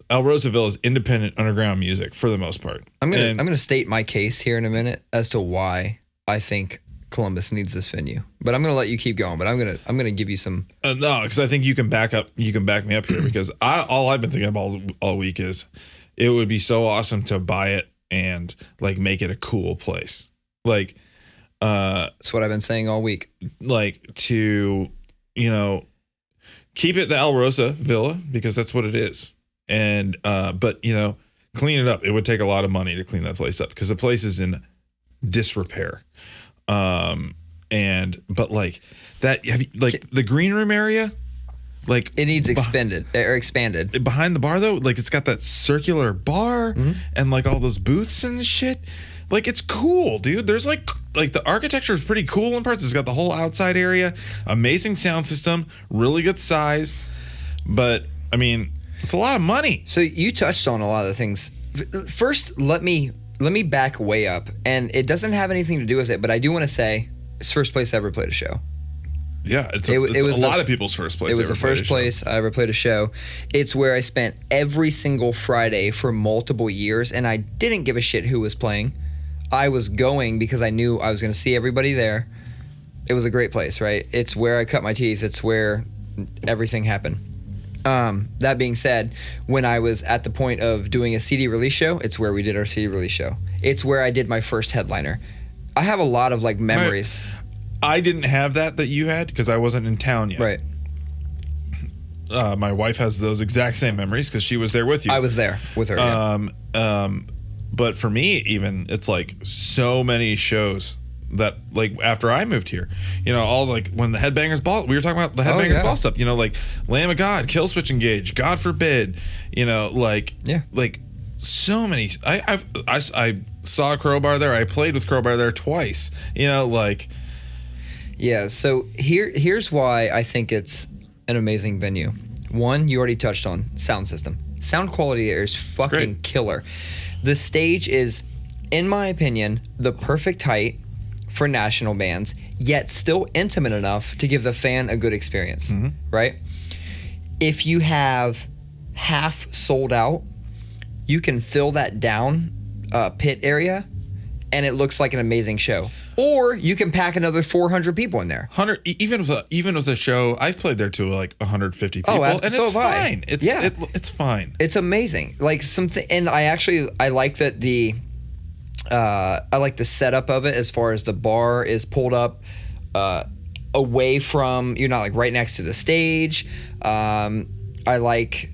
Alrosa Villa is independent underground music for the most part. I'm gonna state my case here in a minute as to why I think Columbus needs this venue, but I'm gonna let you keep going. But I'm gonna give you some. No, because I think you can back me up here because all I've been thinking about all week is it would be so awesome to buy it and like make it a cool place. Like, that's what I've been saying all week. Like to keep it the Alrosa Villa because that's what it is. And but clean it up. It would take a lot of money to clean that place up because the place is in disrepair. But like that, the green room area, like it needs expanded behind the bar though. Like it's got that circular bar and like all those booths and shit. Like it's cool, dude. There's like the architecture is pretty cool in parts. It's got the whole outside area, amazing sound system, really good size. But I mean, it's a lot of money. So you touched on a lot of the things. First, let me back way up, and it doesn't have anything to do with it, but I do want to say it's first place I ever played a show. Yeah, it was a lot of people's first place. It was the first place I ever played a show. It's where I spent every single Friday for multiple years, and I didn't give a shit who was playing. I was going because I knew I was going to see everybody there. It was a great place, right? It's where I cut my teeth. It's where everything happened. That being said, when I was at the point of doing a CD release show, it's where we did our CD release show. It's where I did my first headliner. I have a lot of like memories. I didn't have that you had because I wasn't in town yet. Right. My wife has those exact same memories because she was there with you. I was there with her. Yeah. But for me, even it's like so many shows that like after I moved here, you know, all like when the Headbangers Ball, we were talking about the Headbangers Ball stuff, you know, like Lamb of God, Killswitch Engage, God Forbid, you know, like so many. I saw Crowbar there. I played with Crowbar there twice, you know, like. Yeah. So here's why I think it's an amazing venue. One, you already touched on sound system. Sound quality there is fucking killer. The stage is, in my opinion, the perfect height for national bands, yet still intimate enough to give the fan a good experience, right? If you have half sold out, you can fill that down pit area, and it looks like an amazing show. Or you can pack another 400 people in there. 100, even with a show, I've played there to like 150 people, and so it's fine. It's fine. It's amazing. Like something, and I like that I like the setup of it as far as the bar is pulled up away from, you're not like right next to the stage. I like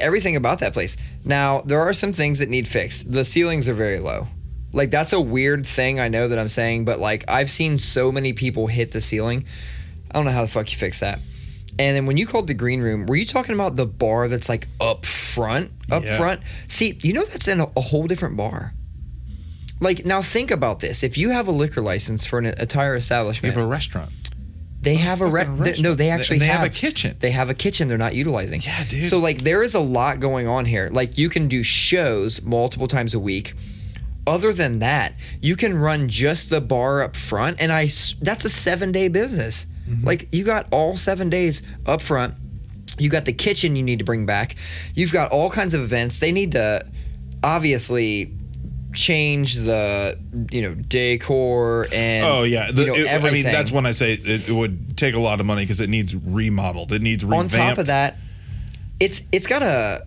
everything about that place. Now, there are some things that need fixed. The ceilings are very low. Like, that's a weird thing, I know that I'm saying, but like I've seen so many people hit the ceiling. I don't know how the fuck you fix that. And then when you called the green room, were you talking about the bar that's like up front? See, you know that's in a whole different bar. Like, now think about this. If you have a liquor license for an entire establishment. You have a restaurant. They have no, they actually have a kitchen. They have a kitchen they're not utilizing. Yeah, dude. So like there is a lot going on here. Like you can do shows multiple times a week. Other than that, you can run just the bar up front, and that's a 7-day business. Like you got all 7 days up front. You got the kitchen you need to bring back. You've got all kinds of events. They need to obviously change the decor and everything. I mean, that's when I say it would take a lot of money because it needs remodeled. It needs revamped. On top of that, it's got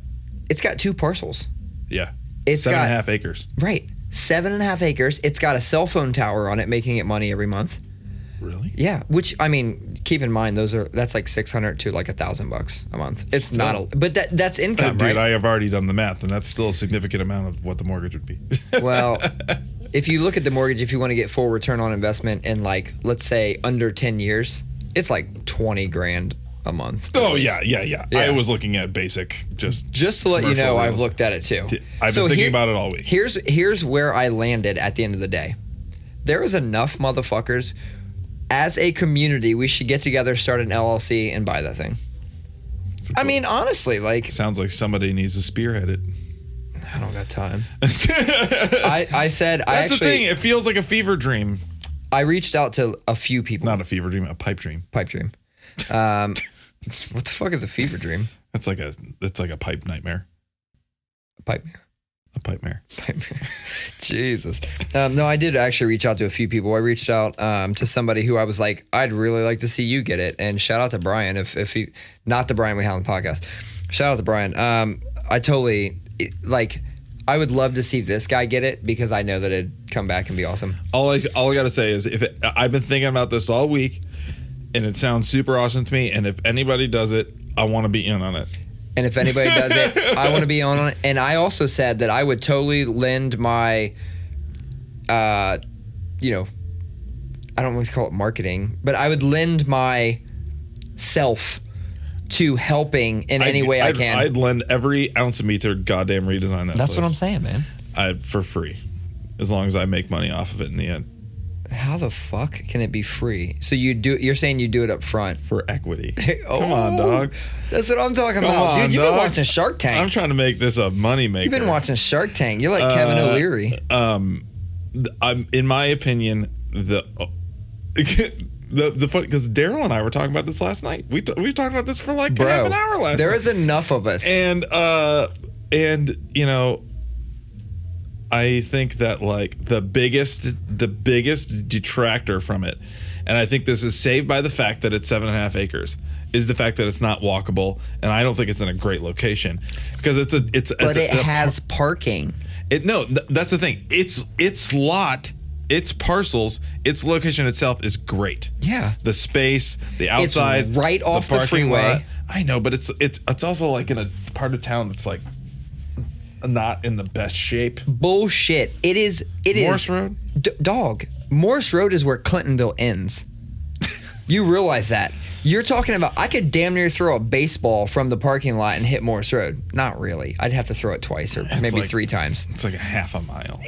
2 parcels. Yeah, it's 7.5 acres. Right, 7.5 acres. It's got a cell phone tower on it, making it money every month. Really? Yeah. Which, I mean, keep in mind that's like $600 to like $1,000 a month. It's still not but that's income, dude, right? I have already done the math, and that's still a significant amount of what the mortgage would be. Well, if you look at the mortgage, if you want to get full return on investment in like, let's say under 10 years, it's like $20,000 a month. Oh yeah. I was looking at basic, just to let you know, I've looked at it too. I've been thinking about it all week. Here's where I landed at the end of the day. There is enough motherfuckers. As a community, we should get together, start an LLC, and buy that thing. I mean, honestly, like... Sounds like somebody needs to spearhead it. I don't got time. I said... That's the thing. It feels like a fever dream. I reached out to a few people. Not a fever dream, a pipe dream. Pipe dream. What the fuck is a fever dream? It's like a pipe nightmare. A pipe... A pipe mare. Jesus. No, I did actually reach out to a few people. I reached out to somebody who I was like, I'd really like to see you get it. And shout out to Brian, if he, not the Brian we had on the podcast. Shout out to Brian. I totally, like, I would love to see this guy get it because I know that it'd come back and be awesome. All I got to say is I've been thinking about this all week and it sounds super awesome to me. And if anybody does it, I want to be in on it. And if anybody does it, I want to be on it. And I also said that I would totally lend my, I don't want to call it marketing, but I would lend myself to helping in any way I can. I'd lend every ounce of me to goddamn redesign that That's place. what I'm saying, man. For free, as long as I make money off of it in the end. How the fuck can it be free? So you're saying you do it up front For equity. Oh, Come on, dog. That's what I'm talking about. on, Dude, you've dog. been watching Shark Tank. I'm trying to make this a money maker. You've been watching Shark Tank. You're like Kevin O'Leary. I'm, in my opinion, the funny, because Darrel and I were talking about this last night. We talked about this for like half an hour last night. There is enough of us. And you know, I think that like the biggest detractor from it, and I think this is saved by the fact that it's 7.5 acres, is the fact that it's not walkable, and I don't think it's in a great location because it has parking. That's the thing. Its lot, its parcels, its location itself is great. Yeah. The space, the outside, it's right off the parking freeway. lot. I know, but it's also like in a part of town that's like not in the best shape. Bullshit. It is. Morse Road? Dog. Morse Road is where Clintonville ends. You realize that. You're talking about, I could damn near throw a baseball from the parking lot and hit Morse Road. Not really. I'd have to throw it twice or maybe like 3 times. It's like a half a mile.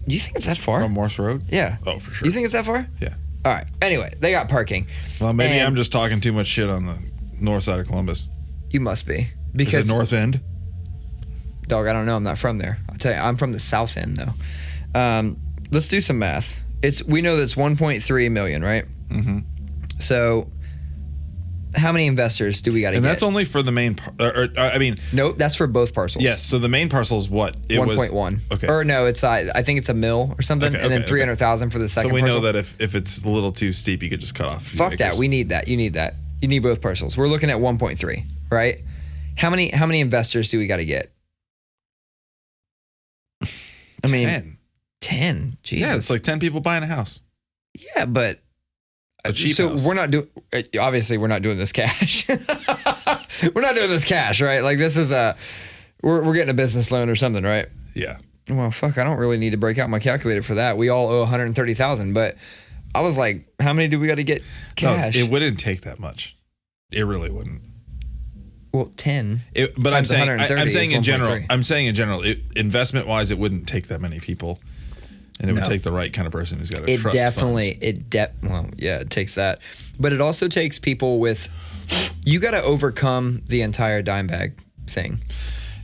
You think it's that far? From Morse Road? Yeah. Oh, for sure. You think it's that far? Yeah. All right. Anyway, they got parking. Well, maybe And I'm just talking too much shit on the north side of Columbus. You must be. Is Because it North End? Dog, I don't know. I'm not from there. I'll tell you, I'm from the south end though. Let's do some math. We know that's 1.3 million, right? Mm-hmm. So, how many investors do we got to get? And that's only for the main. I mean, nope. That's for both parcels. yes. So the main parcel is what? It 1.1. Okay. Or no, it's I think it's a mil or something, Okay, and then okay, 300,000 for the second. So we parcel. know that if it's a little too steep, you could just cut off. A few Fuck that. acres. We need that. You need that. You need both parcels. We're looking at 1.3, right? How many investors do we got to get? I mean, 10. Jesus. Yeah, it's like 10 people buying a house. Yeah, but A cheap so house. we're not doing. Obviously, we're not doing this cash. We're not doing this cash, right? Like this is we're getting a business loan or something, right? Yeah. Well, fuck, I don't really need to break out my calculator for that. We all owe 130,000, but I was like, how many do we got to get cash? No, it wouldn't take that much. It really wouldn't. Well, 10. But I'm times saying, 130 I'm saying is in general. 1.3. I'm saying in general, investment wise, it wouldn't take that many people, and it would No. take the right kind of person who's got a It trust definitely, fund. well, yeah, it takes that. But it also takes people with, you got to overcome the entire dime bag thing.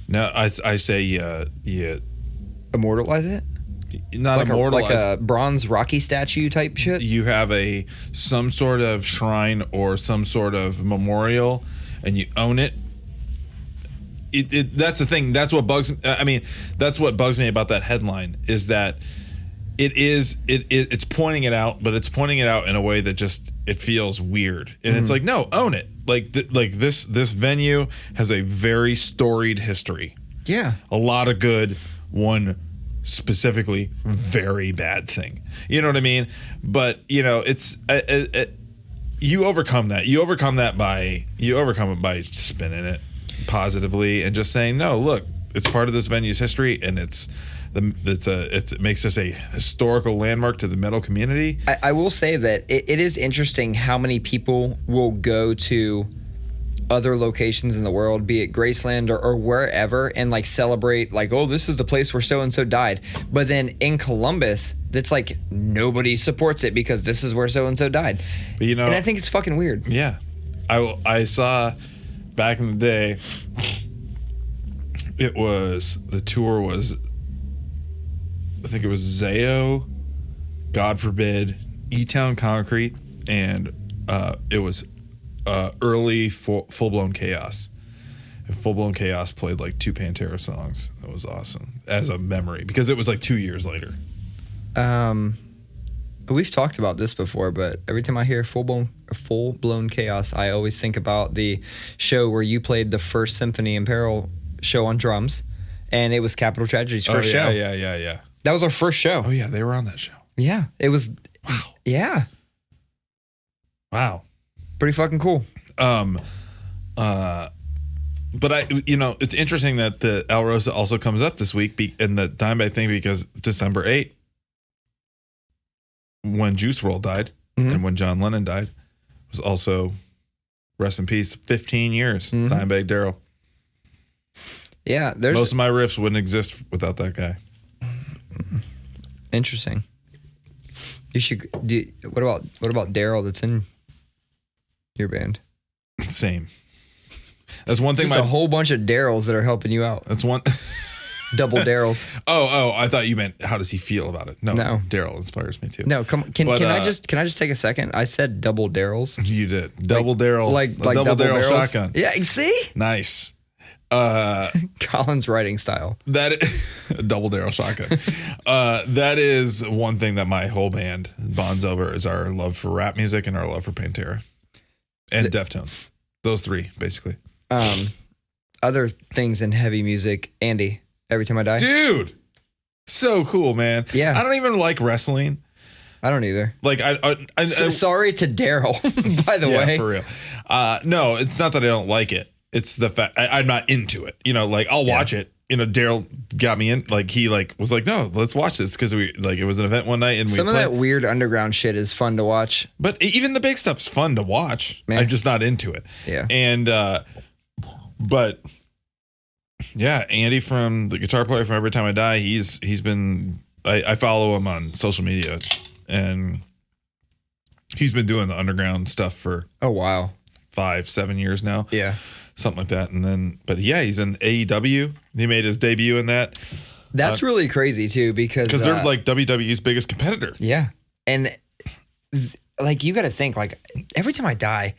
No, I say yeah. Immortalize it? Not Like immortalize. a bronze Rocky statue type shit? You have some sort of shrine or some sort of memorial, and you own it. That's the thing. That's what bugs. I mean, that's what bugs me about that headline is that it's pointing it out, but it's pointing it out in a way that just it feels weird, and it's like, no, own it. Like this venue has a very storied history. Yeah. A lot of good, one specifically very bad thing. You know what I mean? But you know, it's you overcome that. You overcome it by spinning it positively and just saying, no, look, it's part of this venue's history, and it makes us a historical landmark to the metal community. I will say that it is interesting how many people will go to other locations in the world, be it Graceland or wherever, and like celebrate like, oh, this is the place where so and so died. But then in Columbus, that's like nobody supports it because this is where so and so died. But, you know, and I think it's fucking weird. Yeah, I saw back in the day. The tour was, I think it was Zayo, God forbid, E-Town Concrete, and it was early Full Blown Chaos. And Full Blown Chaos played like 2 Pantera songs. It was awesome as a memory because it was like 2 years later. We've talked about this before, but every time I hear Full Blown Chaos, I always think about the show where you played the first Symphony in Peril show on drums, and it was Capital Tragedy's first show. Yeah. That was our first show. Oh yeah, they were on that show. Yeah, it was. Wow. Yeah, Wow. pretty fucking cool. But it's interesting that the El Rosa also comes up this week in the Dimebag thing because December 8th, when Juice WRLD died. and when John Lennon died, was also, rest in peace, 15 years. Dimebag Darrell. Yeah, most of my riffs wouldn't exist without that guy. Interesting. You should do. What about Darrel that's in your band? Same. That's one thing. Just a whole bunch of Darrels that are helping you out. That's one. Double Darrels. Oh, I thought you meant how does he feel about it? No. Darrel inspires me too. No, can I just take a second? I said double Darrels. You did. Double Darrel. Like double Darrel shotgun. Yeah, see? Nice. Colin's writing style. Double Darrel shotgun. That is one thing that my whole band bonds over is our love for rap music and our love for Pantera and Deftones. Those three, basically. Other things in heavy music, Andy, Every Time I Die. Dude, so cool, man. Yeah. I don't even like wrestling. I don't either. Like sorry to Darrell, by the way. Yeah, for real. No, it's not that I don't like it. It's the fact I'm not into it. You know, like I'll watch it. You know, Darrell got me in. Like he was like, no, let's watch this because it was an event one night and some of that weird underground shit is fun to watch. But even the big stuff's fun to watch. Man. I'm just not into it. Yeah. And but yeah, Andy from the guitar player from Every Time I Die, he's been. I follow him on social media, and he's been doing the underground stuff for 5-7 years now. Yeah. Something like that. And then, but yeah, he's in AEW. He made his debut in that. That's really crazy too, because they're like WWE's biggest competitor. Yeah. And like, you got to think, like, Every Time I Die,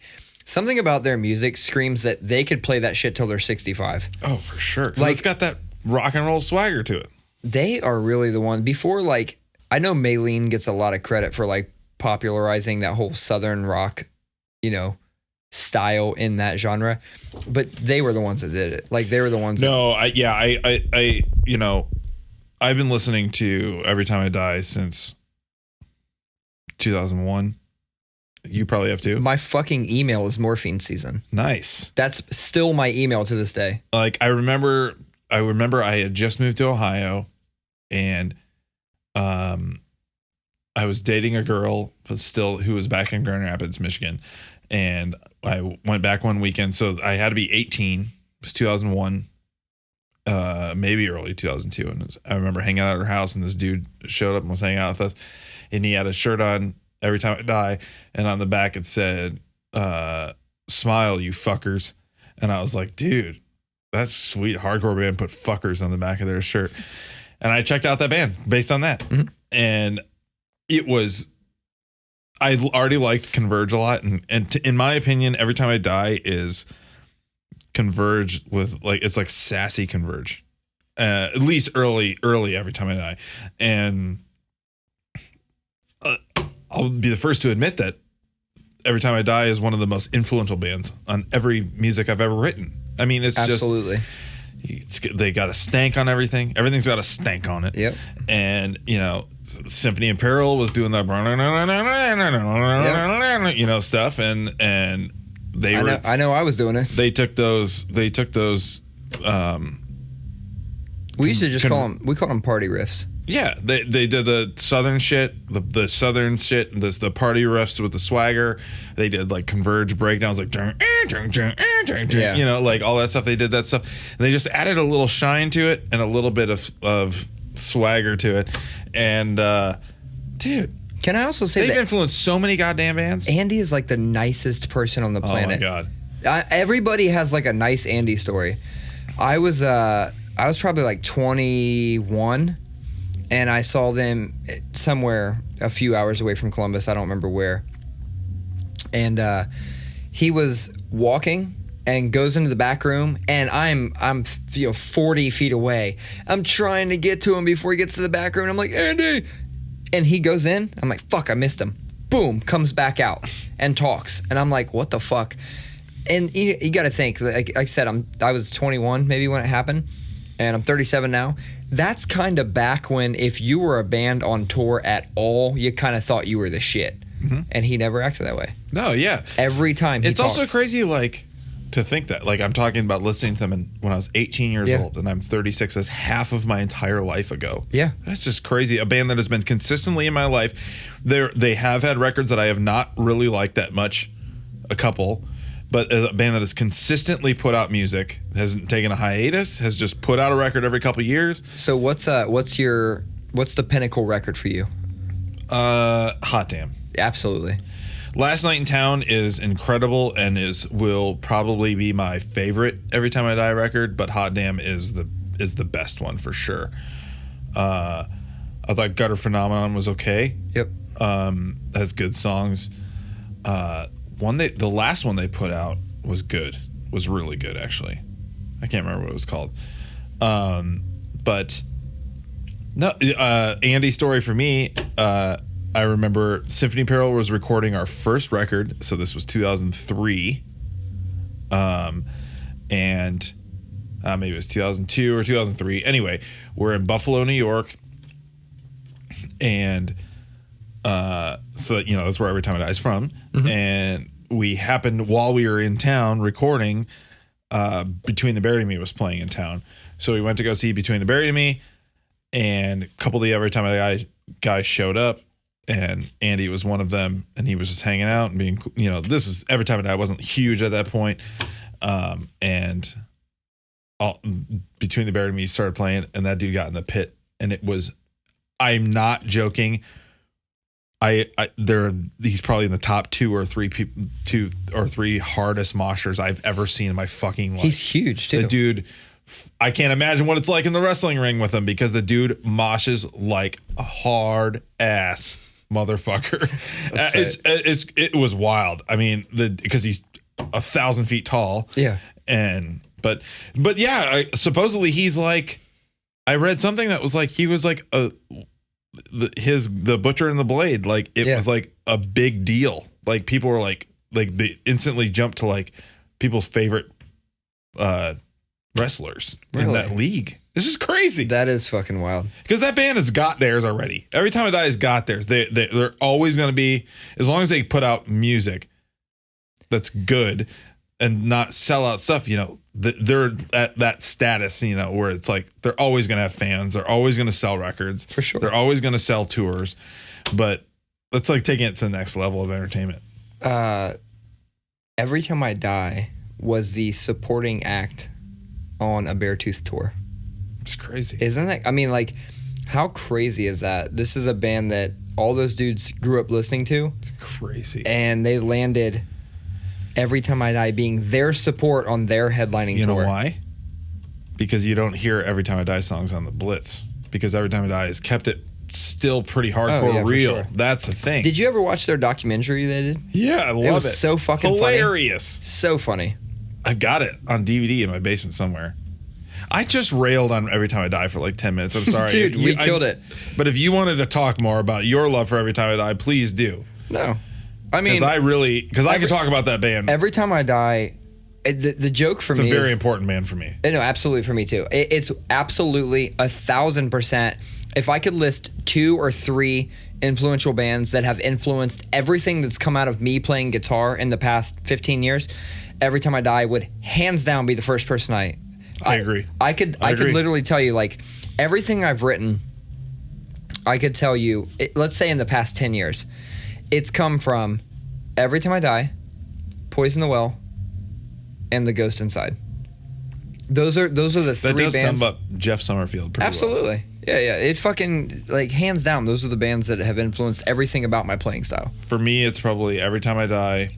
something about their music screams that they could play that shit till they're 65. Oh, for sure. Like, it's got that rock and roll swagger to it. They are really the one. Before, like, I know Maylene gets a lot of credit for like popularizing that whole Southern rock, style in that genre, but they were the ones that did it. Like, they were the ones. I've been listening to Every Time I Die since 2001. You probably have too. My fucking email is Morphine Season. Nice. That's still my email to this day. Like, I remember I had just moved to Ohio, and I was dating a girl who was back in Grand Rapids, Michigan. And I went back one weekend, so I had to be 18. It was 2001, maybe early 2002. And I remember hanging out at her house, and this dude showed up and was hanging out with us. And he had a shirt on, Every Time I Die, and on the back it said, "Smile, you fuckers." And I was like, dude, that's sweet. Hardcore band put fuckers on the back of their shirt. And I checked out that band based on that. Mm-hmm. And it was... I already liked Converge a lot, and in my opinion, Every Time I Die is Converge with it's like sassy Converge, at least early Every Time I Die, and I'll be the first to admit that Every Time I Die is one of the most influential bands on every music I've ever written. I mean, it's absolutely. They got a stank on everything. Everything's got a stank on it. Yep. And Symphony in Peril was doing that, stuff, and they I know I was doing it. They took those. We used to just call them party riffs. Yeah, they did the southern shit, the southern shit, the party riffs with the swagger. They did like Converge breakdowns, like like all that stuff. They did that stuff, and they just added a little shine to it and a little bit of swagger to it. And dude, can I also say they've that influenced so many goddamn bands? Andy is like the nicest person on the planet. Oh my god, everybody has like a nice Andy story. I was probably like 21. And I saw them somewhere a few hours away from Columbus. I don't remember where. And he was walking and goes into the back room, and I'm 40 feet away. I'm trying to get to him before he gets to the back room. And I'm like, Andy, and he goes in. I'm like, fuck, I missed him. Boom, comes back out and talks, and I'm like, what the fuck? And you got to think. Like I said, I was 21 maybe when it happened, and I'm 37 now. That's kind of back when if you were a band on tour at all, you kind of thought you were the shit. Mm-hmm. And he never acted that way. No, yeah. Every time he talks. Also crazy, like, to think that. Like, I'm talking about listening to them when I was 18 years old, and I'm 36. That's half of my entire life ago. Yeah. That's just crazy. A band that has been consistently in my life. They have had records that I have not really liked that much, a couple, but a band that has consistently put out music, hasn't taken a hiatus, has just put out a record every couple years. So what's the pinnacle record for you? Hot Damn. Absolutely. Last Night in Town is incredible and will probably be my favorite Every Time I Die record, but Hot Damn is the best one for sure. I thought Gutter Phenomenon was okay. Yep. Has good songs. The last one they put out was good. Was really good actually. I can't remember what it was called. But no, Andy's story for me. I remember Symphony Peril was recording our first record, so this was 2003, and maybe it was 2002 or 2003. Anyway, we're in Buffalo, New York, and so that's where Every Time I Die is from. Mm-hmm. And we happened while we were in town recording. Between the Buried and Me was playing in town, so we went to go see Between the Buried and Me, and a couple of the Every Time I Die guys showed up. And Andy was one of them, and he was just hanging out and being, this is Every Time I Die. I wasn't huge at that point. And Between the Buried and Me started playing, and that dude got in the pit, and it was, I'm not joking. He's probably in the top two or three hardest moshers I've ever seen in my fucking life. He's huge too. The dude, I can't imagine what it's like in the wrestling ring with him, because the dude moshes like a hard ass motherfucker. It was wild. I mean, because he's 1,000 feet tall. Yeah. But yeah, supposedly he's like, I read something that was like, he was like the Butcher and the Blade. Like it was like a big deal. Like people were like they instantly jumped to like people's favorite wrestlers in that league. This is crazy. That is fucking wild. Because that band has got theirs already. Every Time I Die has got theirs. They're always going to be, as long as they put out music that's good and not sell out stuff, they're at that status, where it's like they're always going to have fans. They're always going to sell records. For sure. They're always going to sell tours. But that's like taking it to the next level of entertainment. Every Time I Die was the supporting act on a Beartooth tour. It's crazy. Isn't it? I mean, like, how crazy is that? This is a band that all those dudes grew up listening to. It's crazy. And they landed Every Time I Die being their support on their headlining tour. You know why? Because you don't hear Every Time I Die songs on the Blitz. Because Every Time I Die has kept it still pretty hardcore real. Sure. That's the thing. Did you ever watch their documentary they did? Yeah, I love it. It was so fucking hilarious. So funny. I've got it on DVD in my basement somewhere. I just railed on Every Time I Die for like 10 minutes. I'm sorry. Dude, we killed it. But if you wanted to talk more about your love for Every Time I Die, please do. No. I mean, because I could talk about that band. Every Time I Die, the joke for me is... It's a very important band for me. No, absolutely for me too. It's absolutely 1,000%. If I could list 2 or 3 influential bands that have influenced everything that's come out of me playing guitar in the past 15 years, Every Time I Die would hands down be the first person I agree. I could literally tell you, like, everything I've written, I could tell you, let's say in the past 10 years, it's come from Every Time I Die, Poison the Well, and The Ghost Inside. Those are the 3 bands. That does sum up Jeff Summerfield pretty Absolutely. Well. Yeah. It fucking, like, hands down, those are the bands that have influenced everything about my playing style. For me, it's probably Every Time I Die,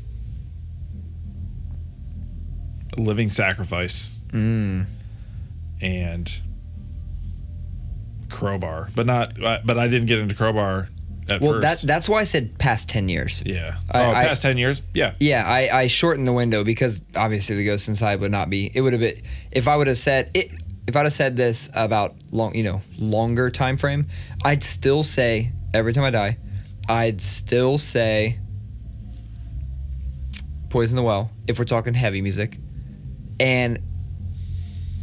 Living Sacrifice, and Crowbar, but I didn't get into Crowbar at first. Well, that's why I said past 10 years. Yeah. Past 10 years? Yeah. Yeah, I shortened the window because obviously The Ghost Inside would not be. It would have been if I would have said it. If I'd have said this about longer time frame, I'd still say Every Time I Die. I'd still say Poison the Well if we're talking heavy music. And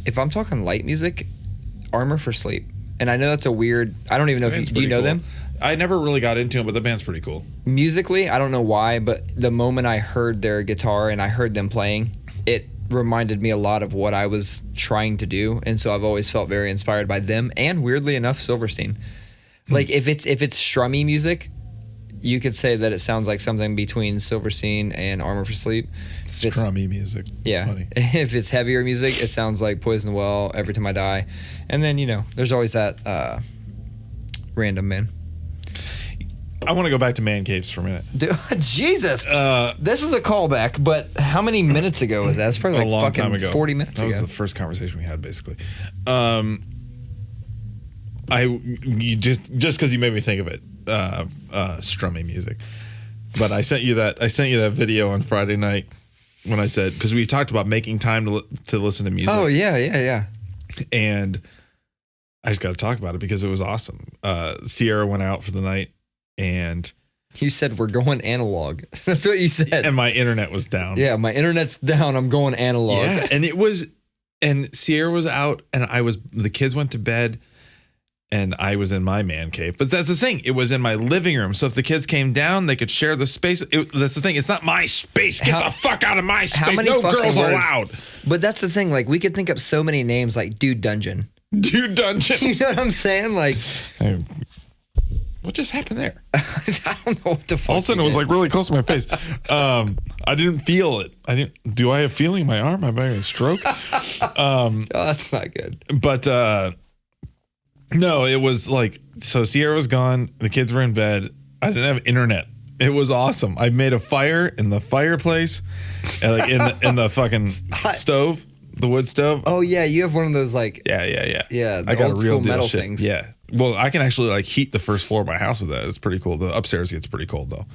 if I'm talking light music, Armor for Sleep. And I know that's a weird... I don't even know if do you know them? I never really got into them, but the band's pretty cool. Musically, I don't know why, but the moment I heard their guitar and I heard them playing, it reminded me a lot of what I was trying to do, and so I've always felt very inspired by them. And weirdly enough, Silverstein. Like if it's strummy music, you could say that it sounds like something between Silverstein and Armor for Sleep. Strummy music. Yeah. Funny. If it's heavier music, it sounds like Poison the Well, Every Time I Die, and then there's always that Random Man. I want to go back to man caves for a minute. Dude, Jesus, this is a callback, but how many minutes ago was that? It's probably A long fucking time ago. 40 minutes That ago. was the first conversation we had, basically. You just because you made me think of it, strummy music. But I sent you that video on Friday night when I said, because we talked about making time to listen to music. Oh yeah. And I just got to talk about it because it was awesome. Sierra went out for the night, and You said we're going analog. That's what you said. my internet was down. Yeah, my internet's down. I'm going analog. Yeah, and Sierra was out, and the kids went to bed, and I was in my man cave. But that's the thing. It was in my living room. So if the kids came down, they could share the space. That's the thing. It's not my space. Get the fuck out of my space. How many no fucking girls words? allowed. But that's the thing. Like, we could think up so many names like Dude Dungeon. Dude Dungeon. You know what I'm saying? Like, What just happened there? I don't know what the fuck. All of a sudden, it was like really close to my face. I didn't feel it. Do I have feeling in my arm? Am I having a stroke? Oh, that's not good. But no, it was like, so Sierra was gone. The kids were in bed. I didn't have internet. It was awesome. I made a fire in the fireplace, and like in the fucking stove, the wood stove. Oh yeah, you have one of those like Yeah. the I got old a real school deal metal shit. things. Yeah. Well, I can actually like heat the first floor of my house with that. It's pretty cool. The upstairs gets pretty cold though.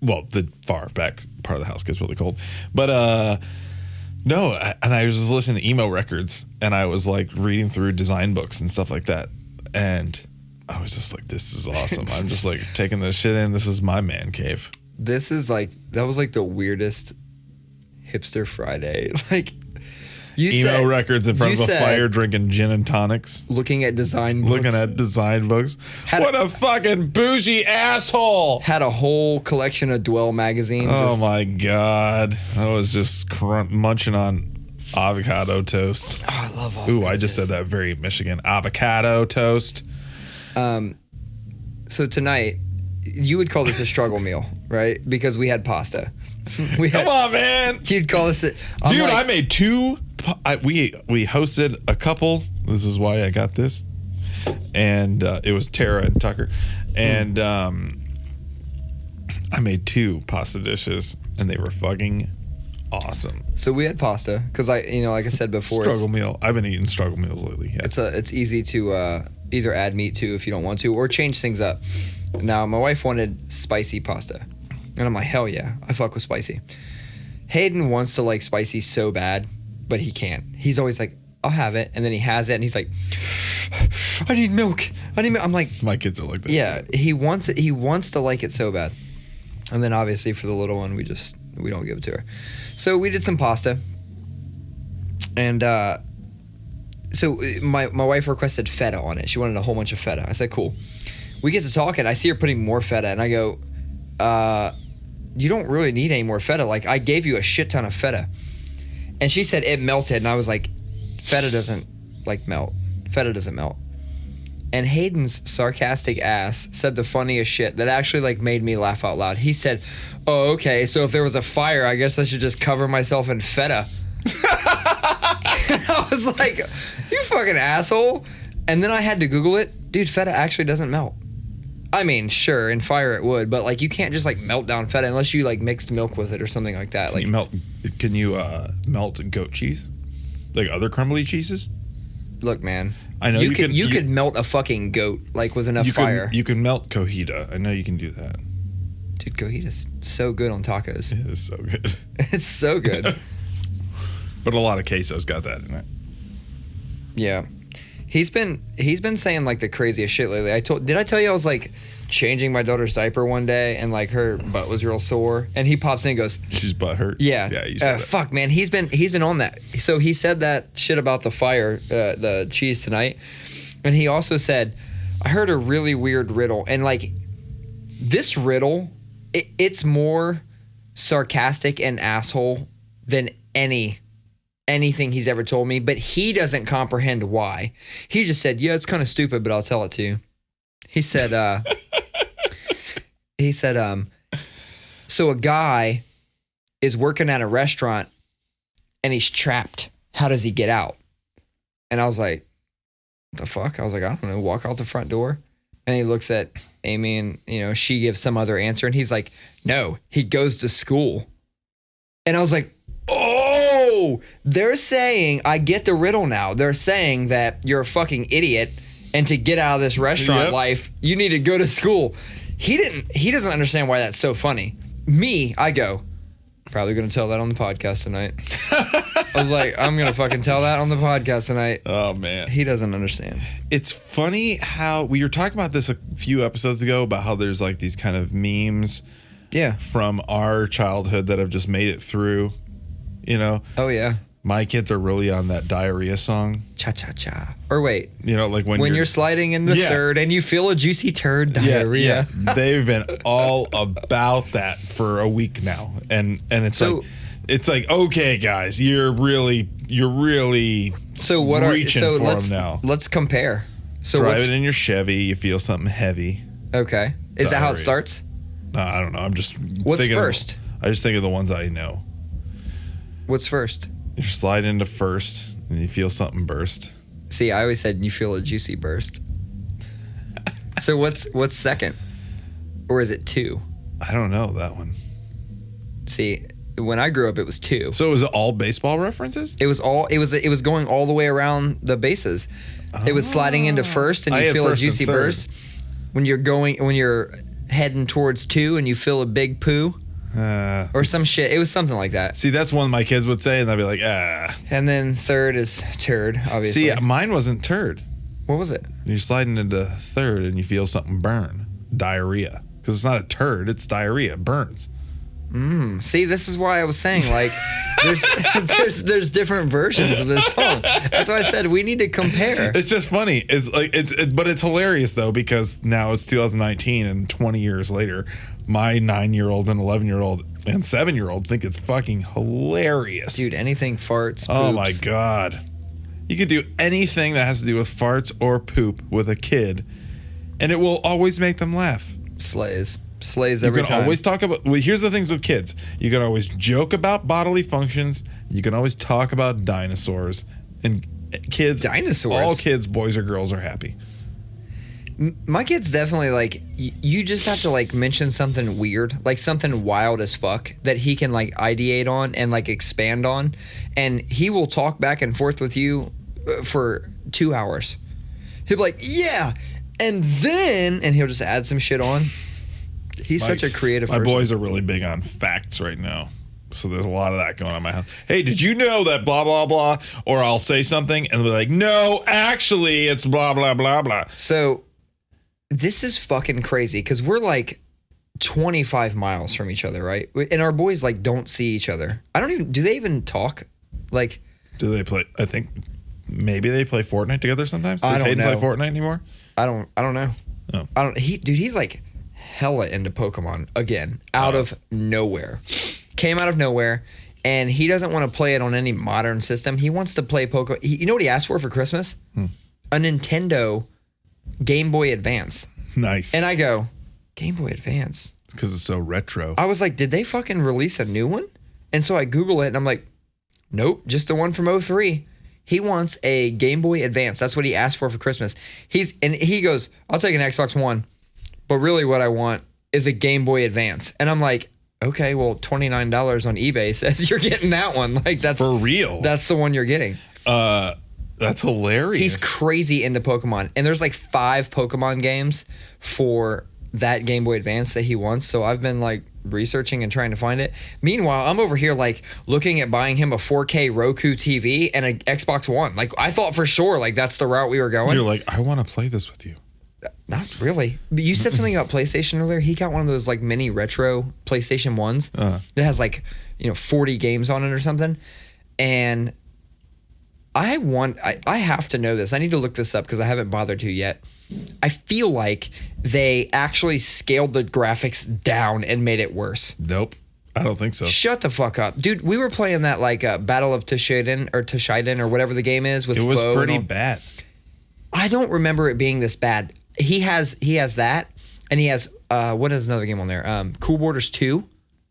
Well, the far back part of the house gets really cold, but no. And I was just listening to emo records, and I was like reading through design books and stuff like that, and I was just like, "This is awesome." I'm just like taking this shit in. This is my man cave. This is like, that was like the weirdest hipster Friday. Like, you Emo said, records in front you of a said fire, drinking gin and tonics. looking at design books. Looking at design books. What a fucking bougie asshole. Had a whole collection of Dwell magazines. Oh my God. I was just munching on avocado toast. Oh, I love avocado Ooh, I just said that very Michigan. Avocado toast. So tonight, you would call this a struggle meal, right? Because we had pasta. Come on, man. You'd call this it. Dude, I made two. We hosted a couple. This is why I got this. And it was Tara and Tucker. And I made two pasta dishes, and they were fucking awesome. So we had pasta because like I said before, Struggle meal. I've been eating struggle meals lately. Yeah. it's easy to either add meat to if you don't want to, or change things up. Now my wife wanted spicy pasta, and I'm like, hell yeah, I fuck with spicy. Hayden wants to like spicy so bad, but he can't. He's always like, I'll have it, and then he has it, and he's like, I need milk. I'm like, my kids are like that. yeah, too. he wants it. He wants to like it so bad. And then obviously for the little one, we don't give it to her. So we did some pasta. And so my wife requested feta on it. She wanted a whole bunch of feta. I said, cool. We get to talking. I see her putting more feta, and I go, you don't really need any more feta. Like, I gave you a shit ton of feta. And she said it melted, and I was like, feta doesn't like melt. Feta doesn't melt. And Hayden's sarcastic ass said the funniest shit that actually like made me laugh out loud. He said, oh, okay, so if there was a fire, I guess I should just cover myself in feta. And I was like, you fucking asshole. And then I had to Google it. Dude, feta actually doesn't melt. I mean, sure, in fire it would, but like you can't just like melt down feta unless you like mixed milk with it or something like that. Like, Can you melt goat cheese? Like other crumbly cheeses? look, man. I know you could melt a fucking goat like with enough fire. You can melt cojita. I know you can do that. Dude, cojita's so good on tacos. It is so good. It's so good. But a lot of queso's got that in it. Yeah. He's been saying like the craziest shit lately. Did I tell you I was like changing my daughter's diaper one day and like her butt was real sore, and he pops in and goes, She's butt hurt. yeah, You said that. fuck, man, he's been on that. So he said that shit about the fire, the cheese tonight, and he also said, I heard a really weird riddle, and like this riddle, it's more sarcastic and asshole than anything he's ever told me, but he doesn't comprehend why. He just said, yeah, it's kind of stupid, but I'll tell it to you. He said, so a guy is working at a restaurant and he's trapped. How does he get out? And I was like, what the fuck? I was like, I don't know, walk out the front door. And he looks at Amy and, she gives some other answer. And he's like, no, he goes to school. And I was like, oh, they're saying, I get the riddle now. They're saying that you're a fucking idiot. And to get out of this restaurant life, you need to go to school. He doesn't understand why that's so funny. Me, I go, probably going to tell that on the podcast tonight. I was like, I'm going to fucking tell that on the podcast tonight. Oh, man. He doesn't understand. It's funny how we were talking about this a few episodes ago about how there's like these kind of memes from our childhood that have just made it through, Oh, yeah. My kids are really on that diarrhea song. Cha-cha-cha. Or wait. Like when you're sliding in the third and you feel a juicy turd, diarrhea. Yeah. They've been all about that for a week now. And it's like, okay, guys, you're really so what reaching are, so for let's, them now. Let's compare. So drive it in your Chevy, you feel something heavy. Okay. Is that how it starts? I don't know. I'm just What's first? I just think of the ones I know. What's first? You slide into first and you feel something burst. See, I always said you feel a juicy burst. So what's second? Or is it 2? I don't know that one. See, when I grew up, it was 2. So was it all baseball references? It was going all the way around the bases. It was sliding into first and you feel a juicy burst. When you're heading towards 2 and you feel a big poo. Or some shit. It was something like that. See, that's one my kids would say, and I'd be like, And then third is turd, obviously. See, mine wasn't turd. What was it? You're sliding into third, and you feel something burn. Diarrhea. Because it's not a turd, it's diarrhea. It burns. See, this is why I was saying, like, there's different versions of this song. That's why I said we need to compare. It's just funny. It's like but it's hilarious though, because now it's 2019 and 20 years later, my 9-year-old and 11-year-old and 7-year-old think it's fucking hilarious. Dude, anything farts, poops. Oh my God. You could do anything that has to do with farts or poop with a kid, and it will always make them laugh. Slays every time. You can always talk about, here's the things with kids. You can always joke about bodily functions. You can always talk about dinosaurs. And kids, all kids, boys or girls, are happy. My kids definitely, like, you just have to, like, mention something weird, like something wild as fuck that he can, like, ideate on and, like, expand on. And he will talk back and forth with you for 2 hours. He'll be like, yeah, and then, and he'll just add some shit on. He's such a creative person. My boys are really big on facts right now. So there's a lot of that going on in my house. Hey, did you know that blah, blah, blah? Or I'll say something and they'll be like, no, actually, it's blah, blah, blah, blah. So this is fucking crazy because we're like 25 miles from each other, right? And our boys like don't see each other. Do they even talk? Like, do they play? I think maybe they play Fortnite together sometimes. Does Hayden play Fortnite anymore? I don't know. Oh. He's like hella into Pokemon again, out of nowhere. Came out of nowhere, and he doesn't want to play it on any modern system. He wants to play Pokemon. You know what he asked for Christmas? A Nintendo Game Boy Advance. Nice. And I go, Game Boy Advance? Because it's so retro. I was like, did they fucking release a new one? And so I Google it, and I'm like, nope, just the one from 03. He wants a Game Boy Advance. That's what he asked for Christmas. He goes, I'll take an Xbox One, but really what I want is a Game Boy Advance. And I'm like, okay, well, $29 on eBay says you're getting that one. Like, that's for real. That's the one you're getting. That's hilarious. He's crazy into Pokemon. And there's like 5 Pokemon games for that Game Boy Advance that he wants. So I've been like researching and trying to find it. Meanwhile, I'm over here like looking at buying him a 4K Roku TV and an Xbox One. Like, I thought for sure like that's the route we were going. You're like, I want to play this with you. Not really. But you said something about PlayStation earlier. He got one of those like mini retro PlayStation 1s that has like, 40 games on it or something. And I have to know this. I need to look this up because I haven't bothered to yet. I feel like they actually scaled the graphics down and made it worse. Nope. I don't think so. Shut the fuck up. Dude, we were playing that like Battle of Tushaiden or whatever the game is with It was Foe pretty bad. I don't remember it being this bad. He has that, and he has what is another game on there? Cool Borders 2.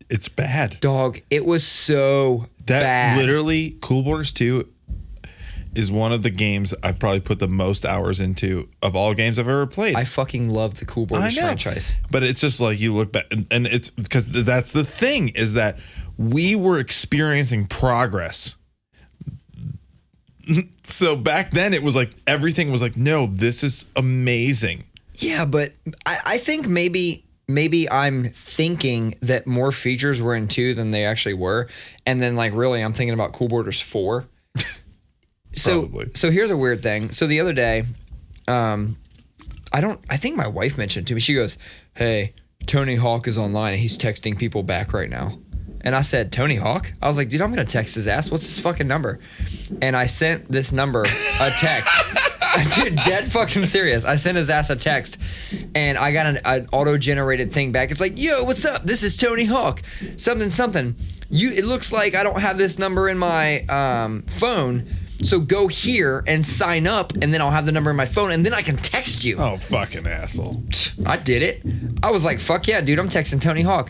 It's bad. Dog, it was so bad. Literally, Cool Borders 2 is one of the games I've probably put the most hours into of all games I've ever played. I fucking love the Cool Borders franchise. But it's just like you look back, and it's because that's the thing is that we were experiencing progress. So back then it was like everything was like, no, this is amazing. Yeah, but I think maybe I'm thinking that more features were in 2 than they actually were. And then like really I'm thinking about Cool Borders 4. So here's a weird thing. So the other day, I think my wife mentioned it to me. She goes, "Hey, Tony Hawk is online and he's texting people back right now." And I said, "Tony Hawk?" I was like, "Dude, I'm going to text his ass. What's his fucking number?" And I sent this number a text. Dude, dead fucking serious. I sent his ass a text and I got an auto-generated thing back. It's like, "Yo, what's up? This is Tony Hawk. Something. It looks like I don't have this number in my phone. So go here and sign up, and then I'll have the number in my phone, and then I can text you." Oh, fucking asshole. I did it. I was like, fuck yeah, dude, I'm texting Tony Hawk.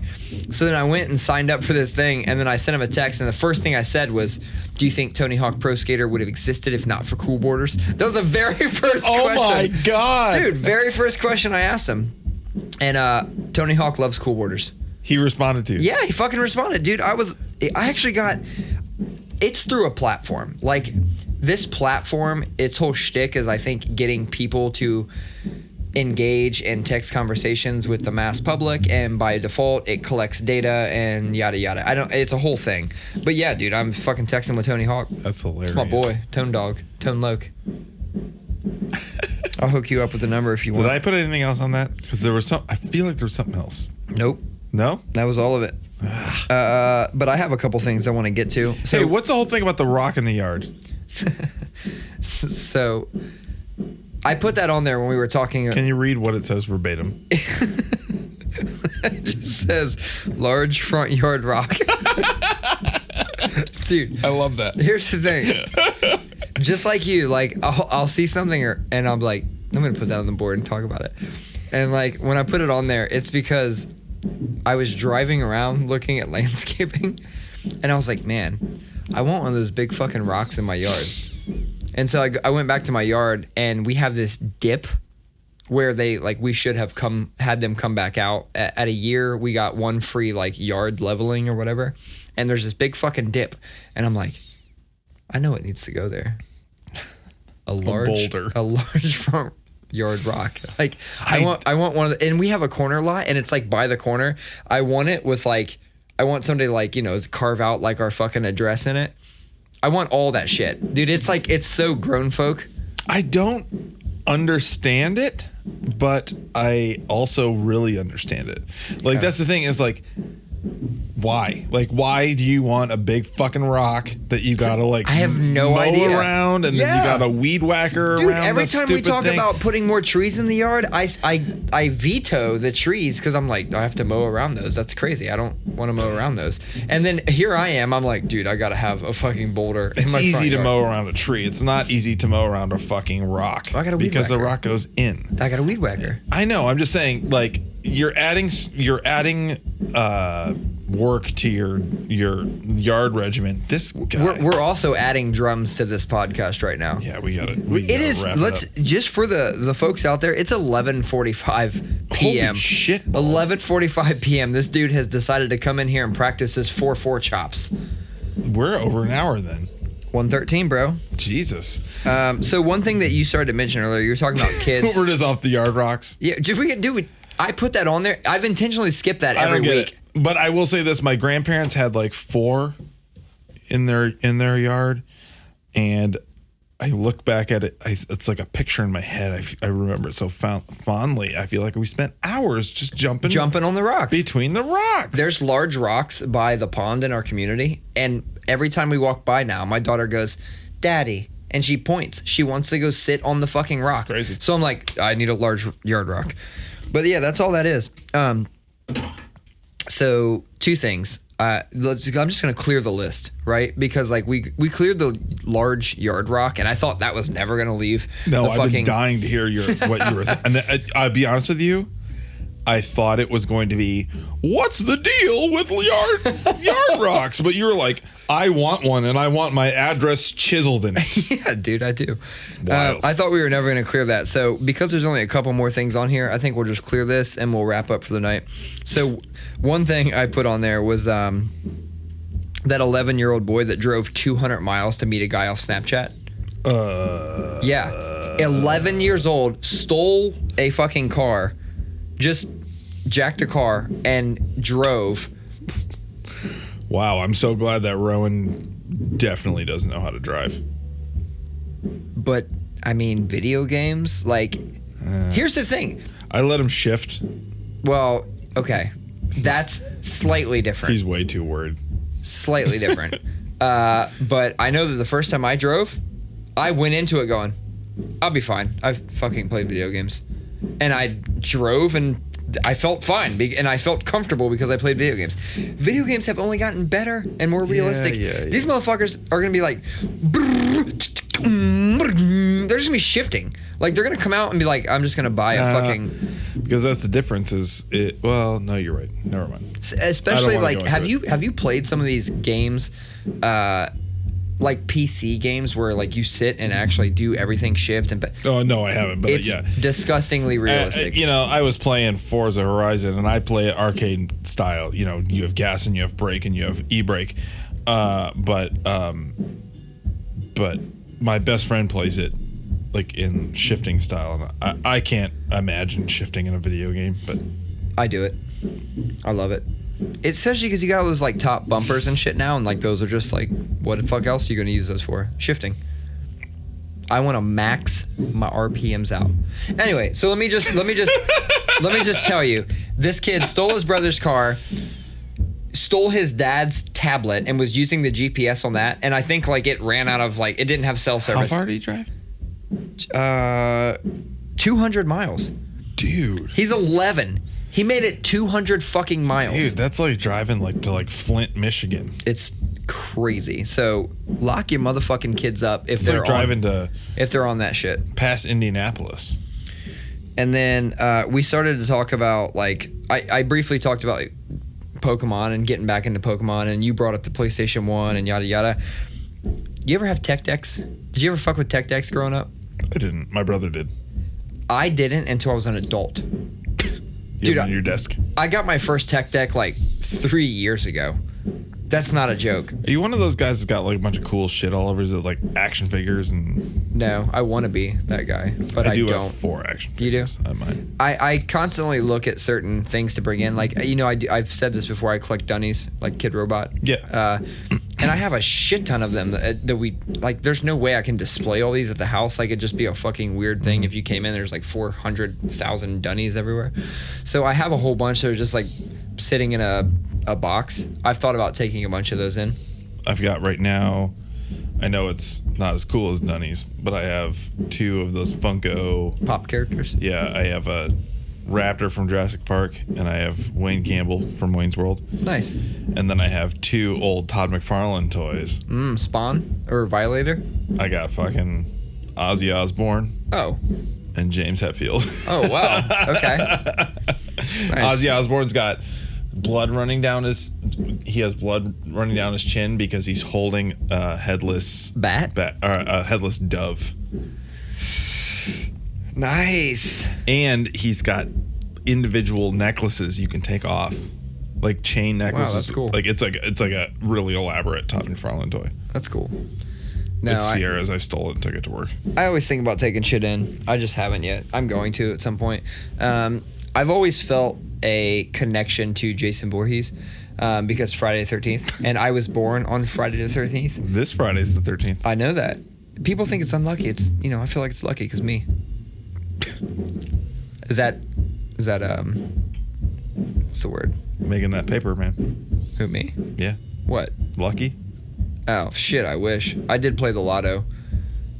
So then I went and signed up for this thing, and then I sent him a text, and the first thing I said was, "Do you think Tony Hawk Pro Skater would have existed if not for Cool Borders?" That was the very first question. Oh my God. Dude, very first question I asked him. And Tony Hawk loves Cool Borders. He responded to you. Yeah, he fucking responded. Dude, I actually got... It's through a platform. Like, this platform, its whole shtick is, I think, getting people to engage in text conversations with the mass public, and by default, it collects data and yada yada. It's a whole thing. But yeah, dude, I'm fucking texting with Tony Hawk. That's hilarious. It's my boy, Tone Dog, Tone Loke. I'll hook you up with the number if you want. Did I put anything else on that? Because I feel like there was something else. Nope. No? That was all of it. But I have a couple things I want to get to. So, hey, what's the whole thing about the rock in the yard? So I put that on there when we were talking. Can you read what it says verbatim? It just says large front yard rock. Dude, I love that. Here's the thing. Just like you, like I'll see something and I'm like, I'm going to put that on the board and talk about it. And like when I put it on there, it's because I was driving around looking at landscaping and I was like, man, I want one of those big fucking rocks in my yard. And so I went back to my yard and we have this dip where we should have had them come back out at a year. We got one free like yard leveling or whatever. And there's this big fucking dip. And I'm like, I know it needs to go there. A large front yard rock. Like I want one of the, and we have a corner lot and it's like by the corner. I want it with like, I want somebody like, carve out like our fucking address in it. I want all that shit. Dude, it's like, it's so grown folk. I don't understand it, but I also really understand it. Like, yeah. That's the thing is like, why? Like, why do you want a big fucking rock that you gotta like? I have no mow idea. Around and then you got a weed whacker Dude, around. Every time we talk thing. about putting more trees in the yard, I veto the trees because I'm like, I have to mow around those. That's crazy. I don't want to mow around those. And then here I am. I'm like, dude, I gotta have a fucking boulder. It's in my easy to yard. mow around a tree. It's not easy to mow around a fucking rock. I got a weed because whacker. the rock goes in. I got a weed whacker. I know. I'm just saying, like you're adding work to your yard regimen. This guy. We're also adding drums to this podcast right now. Yeah, we got it. It is. Let's just for the folks out there. It's 11:45 p.m. Holy shit. 11:45 p.m. This dude has decided to come in here and practice his 4/4 chops. We're over an hour then. 1:13, bro. Jesus. So one thing that you started to mention earlier, you were talking about kids. We're just off the yard rocks. Yeah, dude. I put that on there. I've intentionally skipped that every week. But I will say this: my grandparents had like 4 in their yard, and I look back at it. It's like a picture in my head. I remember it so fondly. I feel like we spent hours just jumping on the rocks between the rocks. There's large rocks by the pond in our community, and every time we walk by now, my daughter goes, "Daddy," and she points. She wants to go sit on the fucking rock. That's crazy. So I'm like, I need a large yard rock. But yeah, that's all that is. So 2 things. I'm just gonna clear the list, right? Because like we cleared the large yard rock, and I thought that was never gonna leave. No, I've been dying to hear what you were. And I'll be honest with you, I thought it was going to be, what's the deal with yard rocks? But you were like, I want one, and I want my address chiseled in it. Yeah, dude, I do. Wild. I thought we were never going to clear that. So because there's only a couple more things on here, I think we'll just clear this, and we'll wrap up for the night. So one thing I put on there was that 11-year-old boy that drove 200 miles to meet a guy off Snapchat. Yeah. 11 years old, stole a fucking car, just jacked a car, and drove. Wow, I'm so glad that Rowan definitely doesn't know how to drive. But, I mean, video games, like, here's the thing. I let him shift. Well, okay. That's slightly different. He's way too worried. Slightly different. But I know that the first time I drove, I went into it going, I'll be fine. I've fucking played video games. And I drove and I felt fine, and I felt comfortable because I played video games. Video games have only gotten better and more realistic. Yeah. These motherfuckers are going to be like, they're just going to be shifting. Like, they're going to come out and be like, I'm just going to buy a fucking... Because that's the difference is it... Well, no, you're right. Never mind. Especially, like, have you played some of these games... like PC games where like you sit and actually do everything shift and oh no, I haven't, but it's yeah, disgustingly realistic. I was playing Forza Horizon and I play it arcade style. You have gas and you have brake and you have e-brake, but my best friend plays it like in shifting style, and I can't imagine shifting in a video game, but I do it. I love it. Especially because you got those like top bumpers and shit now, and like those are just like, what the fuck else are you gonna use those for? Shifting. I want to max my RPMs out. Anyway, so let me just tell you, this kid stole his brother's car, stole his dad's tablet, and was using the GPS on that. And I think like it ran out of like it didn't have cell service. How far did he drive? 200 miles. Dude, he's 11. He made it 200 fucking miles. Dude, that's like driving like to like Flint, Michigan. It's crazy. So lock your motherfucking kids up if it's they're like driving to if they're on that shit. Past Indianapolis. And then we started to talk about like I briefly talked about like, Pokemon and getting back into Pokemon, and you brought up the PlayStation 1 and yada yada. You ever have tech decks? Did you ever fuck with tech decks growing up? I didn't. My brother did. I didn't until I was an adult. Dude, on your desk. I got my first tech deck like 3 years ago. That's not a joke. Are you one of those guys that's got like a bunch of cool shit all over his like action figures and? No, I want to be that guy, but I don't. Have 4 action figures. You do? I might. I constantly look at certain things to bring in. Like, I've said this before. I collect Dunnies, like Kid Robot. Yeah. And I have a shit ton of them that we like. There's no way I can display all these at the house. Like, it'd just be a fucking weird thing if you came in. There's like 400,000 Dunnies everywhere. So I have a whole bunch that are just like sitting in a box. I've thought about taking a bunch of those in. I've got right now. I know it's not as cool as Dunnies, but I have 2 of those Funko pop characters. Yeah, I have a Raptor from Jurassic Park, and I have Wayne Campbell from Wayne's World. Nice. And then I have 2 old Todd McFarlane toys. Spawn or Violator? I got fucking Ozzy Osbourne. Oh. And James Hetfield. Oh, wow. Okay. Nice. Ozzy Osbourne's got blood running down his chin because he's holding a headless a headless dove. Nice. And he's got individual necklaces you can take off, like chain necklaces. Wow, that's cool. Like it's like a really elaborate Todd McFarlane toy. That's cool. No, it's Sierra's. I stole it and took it to work. I always think about taking shit in. I just haven't yet. I'm going to at some point. I've always felt a connection to Jason Voorhees because Friday the 13th, and I was born on Friday the 13th. This Friday's the 13th. I know that. People think it's unlucky. It's I feel like it's lucky because me. Is that what's the word? Making that paper, man. Who, me? Yeah. What? Lucky? Oh shit! I wish I did play the lotto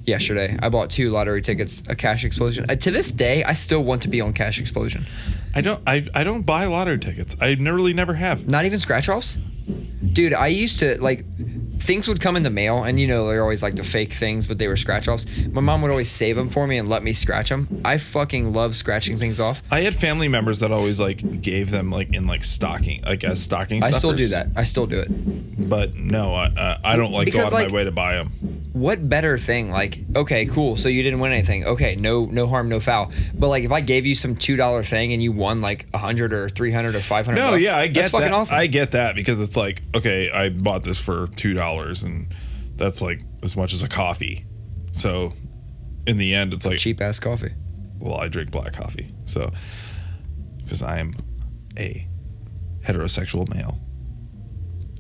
yesterday. I bought 2 lottery tickets, a Cash Explosion. To this day, I still want to be on Cash Explosion. I don't buy lottery tickets. I really never have. Not even scratch offs? Dude, I used to like things would come in the mail, and they're always like the fake things, but they were scratch offs. My mom would always save them for me and let me scratch them. I fucking love scratching things off. I had family members that always like gave them like in like stocking, like as stocking stuffers. I still do that. I still do it. But no, I don't like go out of my way to buy them. What better thing? Like, okay, cool. So you didn't win anything. Okay, no harm, no foul. But like, if I gave you some $2 thing and you won like 100 or 300 or 500, no, yeah, I get that's fucking that. awesome. I get that because it's like, okay, I bought this for $2 and that's like as much as a coffee. So in the end, it's like cheap ass coffee. Well, I drink black coffee, so because I am a heterosexual male.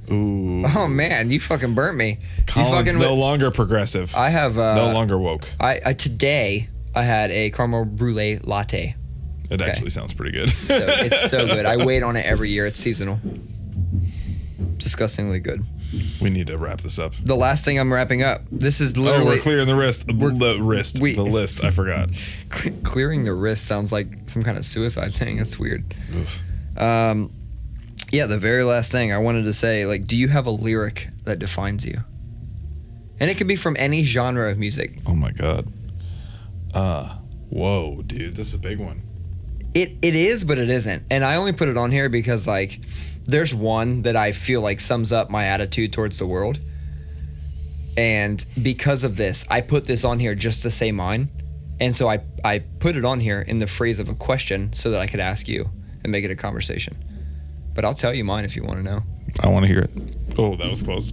Ooh. Oh man, you fucking burnt me. Colin's no longer progressive. I have no longer woke. I today I had a caramel brulee latte. It actually sounds pretty good. So it's so good. I wait on it every year. It's seasonal. Disgustingly good. We need to wrap this up. The last thing I'm wrapping up. This is literally. Oh, we're clearing the wrist. The list. I forgot. Clearing the wrist sounds like some kind of suicide thing. That's weird. Oof. Yeah, the very last thing I wanted to say, like, do you have a lyric that defines you? And it could be from any genre of music. Oh my God. Whoa, dude, this is a big one. It is, but it isn't. And I only put it on here because, like, there's one that I feel like sums up my attitude towards the world. And because of this, I put this on here just to say mine. And so I put it on here in the phrase of a question so that I could ask you and make it a conversation. But I'll tell you mine if you want to know. I want to hear it. Oh, that was close.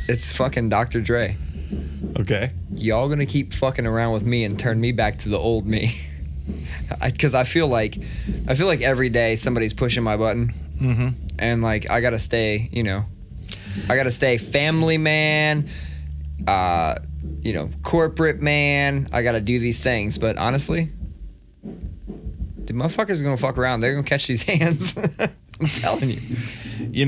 It's fucking Dr. Dre. Okay. Y'all gonna keep fucking around with me and turn me back to the old me. Because I feel like every day somebody's pushing my button. Mm-hmm. And like I gotta stay, I gotta stay family man, corporate man. I gotta do these things. But honestly, the motherfuckers gonna fuck around. They're gonna catch these hands. I'm telling you.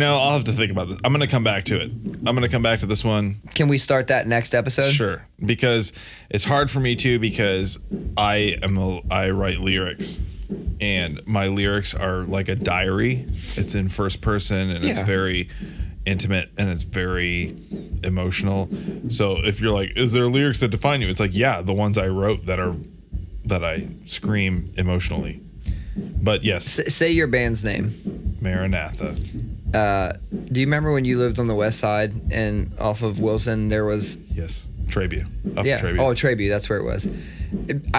I'll have to think about this. I'm going to come back to it. I'm going to come back to this one. Can we start that next episode? Sure. Because it's hard for me too because I write lyrics and my lyrics are like a diary. It's in first person and it's very intimate and it's very emotional. So if you're like, is there lyrics that define you? It's like, yeah, the ones I wrote that I scream emotionally. But yes. Say your band's name. Maranatha. Do you remember when you lived on the west side and off of Wilson there was... Yes, Trabue. Trabue. Oh, Trabue, that's where it was.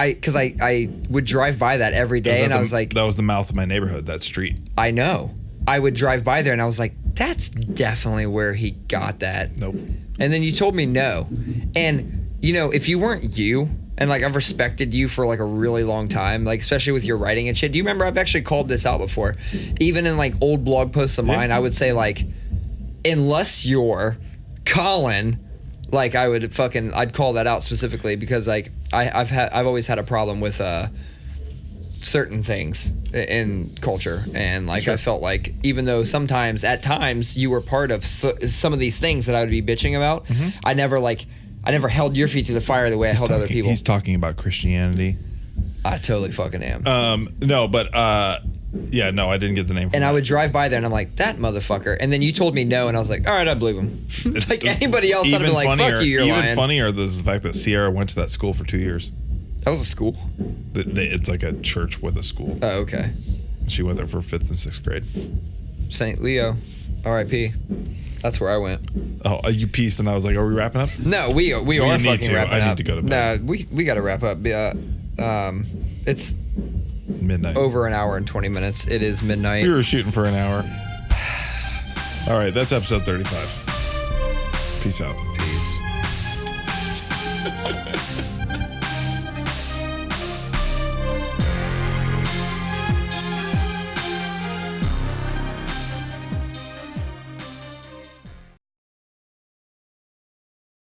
Because I would drive by that every day and I was like... That was the mouth of my neighborhood, that street. I know. I would drive by there and I was like, that's definitely where he got that. Nope. And then you told me no. And, if you weren't you... And like I've respected you for like a really long time, like especially with your writing and shit. Do you remember I've actually called this out before? Even in like old blog posts of mine, I would say like, unless you're Colin, like I'd call that out specifically because like I've always had a problem with certain things in culture, and like I felt like even though at times you were part of some of these things that I would be bitching about, I never held your feet to the fire the way I held other people. He's talking about Christianity. I totally fucking am. No, but I didn't get the name. And I would drive by there and I'm like, that motherfucker. And then you told me no, and I was like, all right, I believe him. Like anybody else, I'd have been like, fuck you, you're lying. Even funnier is the fact that Sierra went to that school for 2 years. That was a school? It's like a church with a school. Oh, okay. She went there for 5th and 6th grade. St. Leo, R.I.P. That's where I went. Oh, you pieced, and I was like, "Are we wrapping up?" No, we are fucking wrapping up. I need to go to bed. No, we got to wrap up. It's midnight. Over an hour and 20 minutes. It is midnight. We were shooting for an hour. All right, that's episode 35. Peace out. Peace.